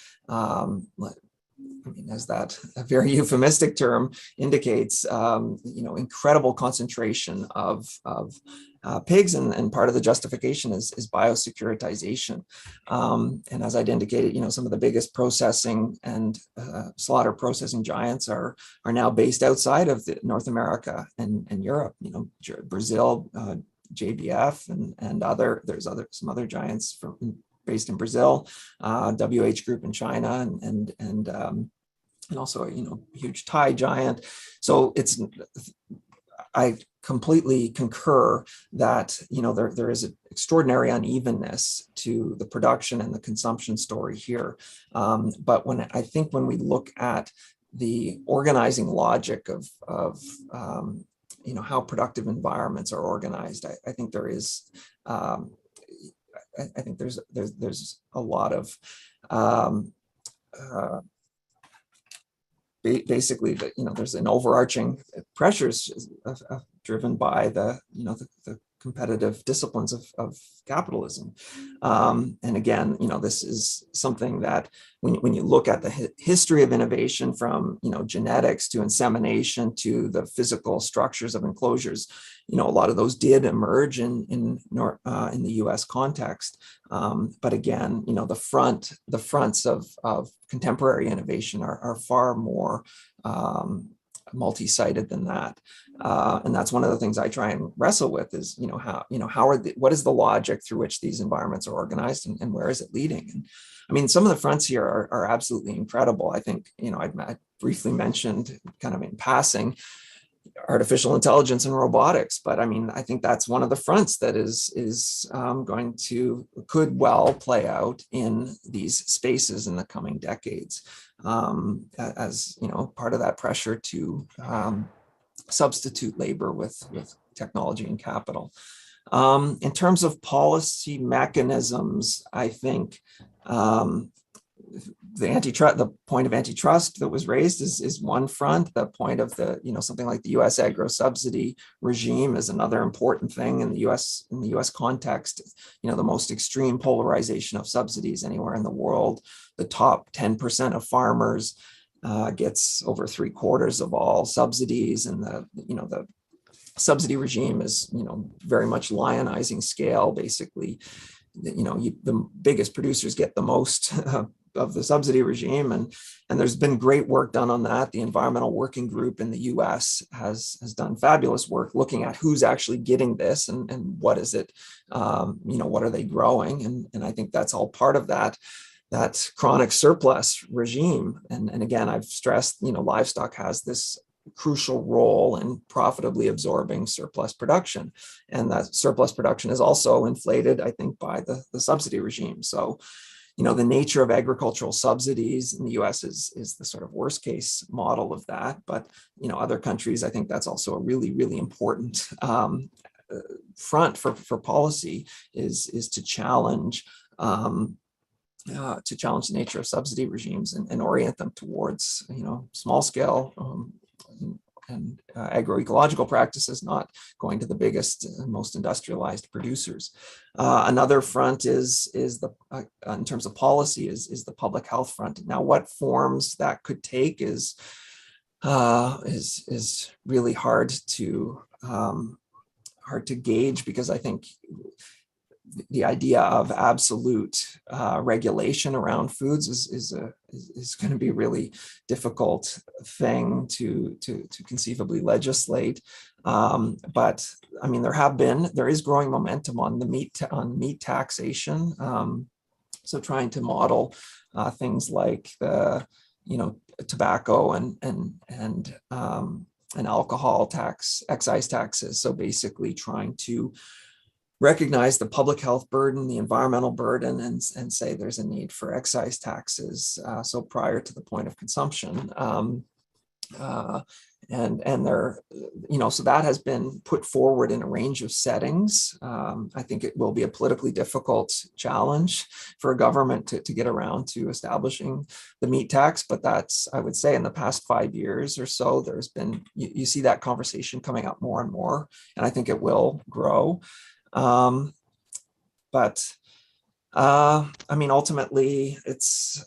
as that a very euphemistic term indicates, incredible concentration of pigs, and part of the justification is biosecuritization. And as I'd indicated, some of the biggest processing and slaughter processing giants are now based outside of North America and Europe. Brazil, JBF, and there's some other giants based in Brazil, WH Group in China, and also a huge Thai giant. So I completely concur that there is an extraordinary unevenness to the production and the consumption story here. But when we look at the organizing logic of how productive environments are organized, I think there is. I think there's a lot of basically there's an overarching pressures driven by the competitive disciplines of capitalism. And again, this is something that when you look at the history of innovation, from genetics to insemination to the physical structures of enclosures, a lot of those did emerge in the U.S. context. But again, the fronts of contemporary innovation are far more multi-sided than that. And that's one of the things I try and wrestle with is, what is the logic through which these environments are organized, and where is it leading? And I mean, some of the fronts here are absolutely incredible. I think, I briefly mentioned kind of in passing artificial intelligence and robotics, but I mean, I think that's one of the fronts that could well play out in these spaces in the coming decades, as part of that pressure to substitute labor with technology and capital. In terms of mechanisms, I think the point of antitrust that was raised is one front. The point of something like the U.S. agro subsidy regime is another important thing in the U.S. context. The most extreme polarization of subsidies anywhere in the world. The top 10% of farmers gets over 3/4 of all subsidies, and the subsidy regime is very much lionizing scale. Basically, the biggest producers get the most of the subsidy regime, and there's been great work done on that. The Environmental Working Group in the U.S. has done fabulous work looking at who's actually getting this and what is it, what are they growing, and I think that's all part of that chronic surplus regime. And again, I've stressed, livestock has this crucial role in profitably absorbing surplus production, and that surplus production is also inflated, I think, by the subsidy regime. So the nature of agricultural subsidies in the US is the sort of worst case model of that. But, other countries, I think that's also a really, really important front for policy is to challenge to challenge the nature of subsidy regimes and orient them towards, small scale and agroecological practices, not going to the biggest and most industrialized producers. Another front is the in terms of policy is the public health front. Now, what forms that could take is really hard to gauge, because I think the idea of absolute regulation around foods is going to be a really difficult thing to conceivably legislate. But I mean, there is growing momentum on meat taxation. So trying to model things like tobacco and alcohol tax, excise taxes. So basically trying to recognize the public health burden, the environmental burden, and say there's a need for excise taxes. So prior to the point of consumption, and there, so that has been put forward in a range of settings. I think it will be a politically difficult challenge for a government to get around to establishing the meat tax. But that's, I would say, in the past 5 years or so, there's been, you see that conversation coming up more and more, and I think it will grow. But I mean, ultimately, it's,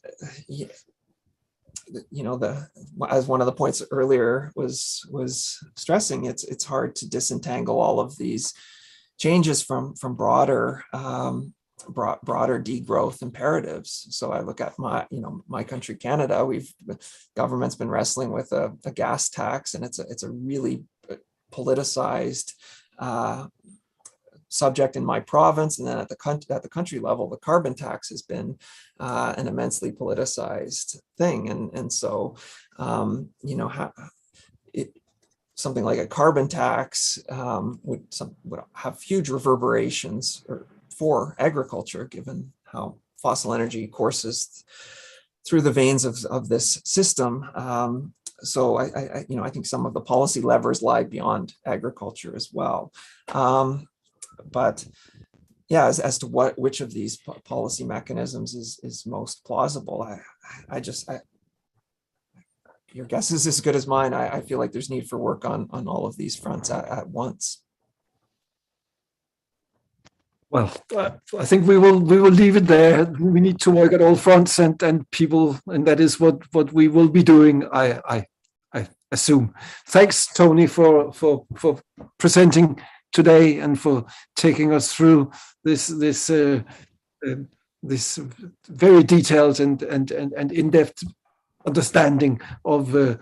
as one of the points earlier was stressing, it's hard to disentangle all of these changes from broader degrowth imperatives. So I look at my country, Canada. Government's been wrestling with a gas tax, and it's a really politicized subject in my province. And then at the country level, the carbon tax has been an immensely politicized thing. And so, something like a carbon tax would have huge reverberations for agriculture, given how fossil energy courses through the veins of this system. So I think some of the policy levers lie beyond agriculture as well. But yeah, as to which of these policy mechanisms is most plausible, your guess is as good as mine. I feel like there's need for work on all of these fronts at once. Well, I think we will leave it there. We need to work at all fronts and people, and that is what we will be doing, I assume. Thanks, Tony, for presenting today and for taking us through this very detailed and in-depth understanding of the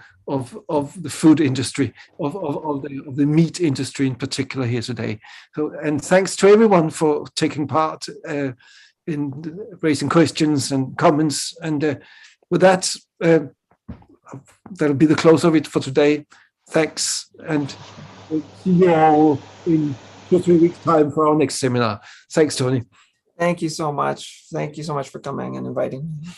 food industry, of the meat industry in particular here today. So, and thanks to everyone for taking part in raising questions and comments. And with that, that'll be the close of it for today. Thanks, and we'll see you all in 2 or 3 weeks' time for our next seminar. Thanks, Tony. Thank you so much. Thank you so much for coming and inviting me.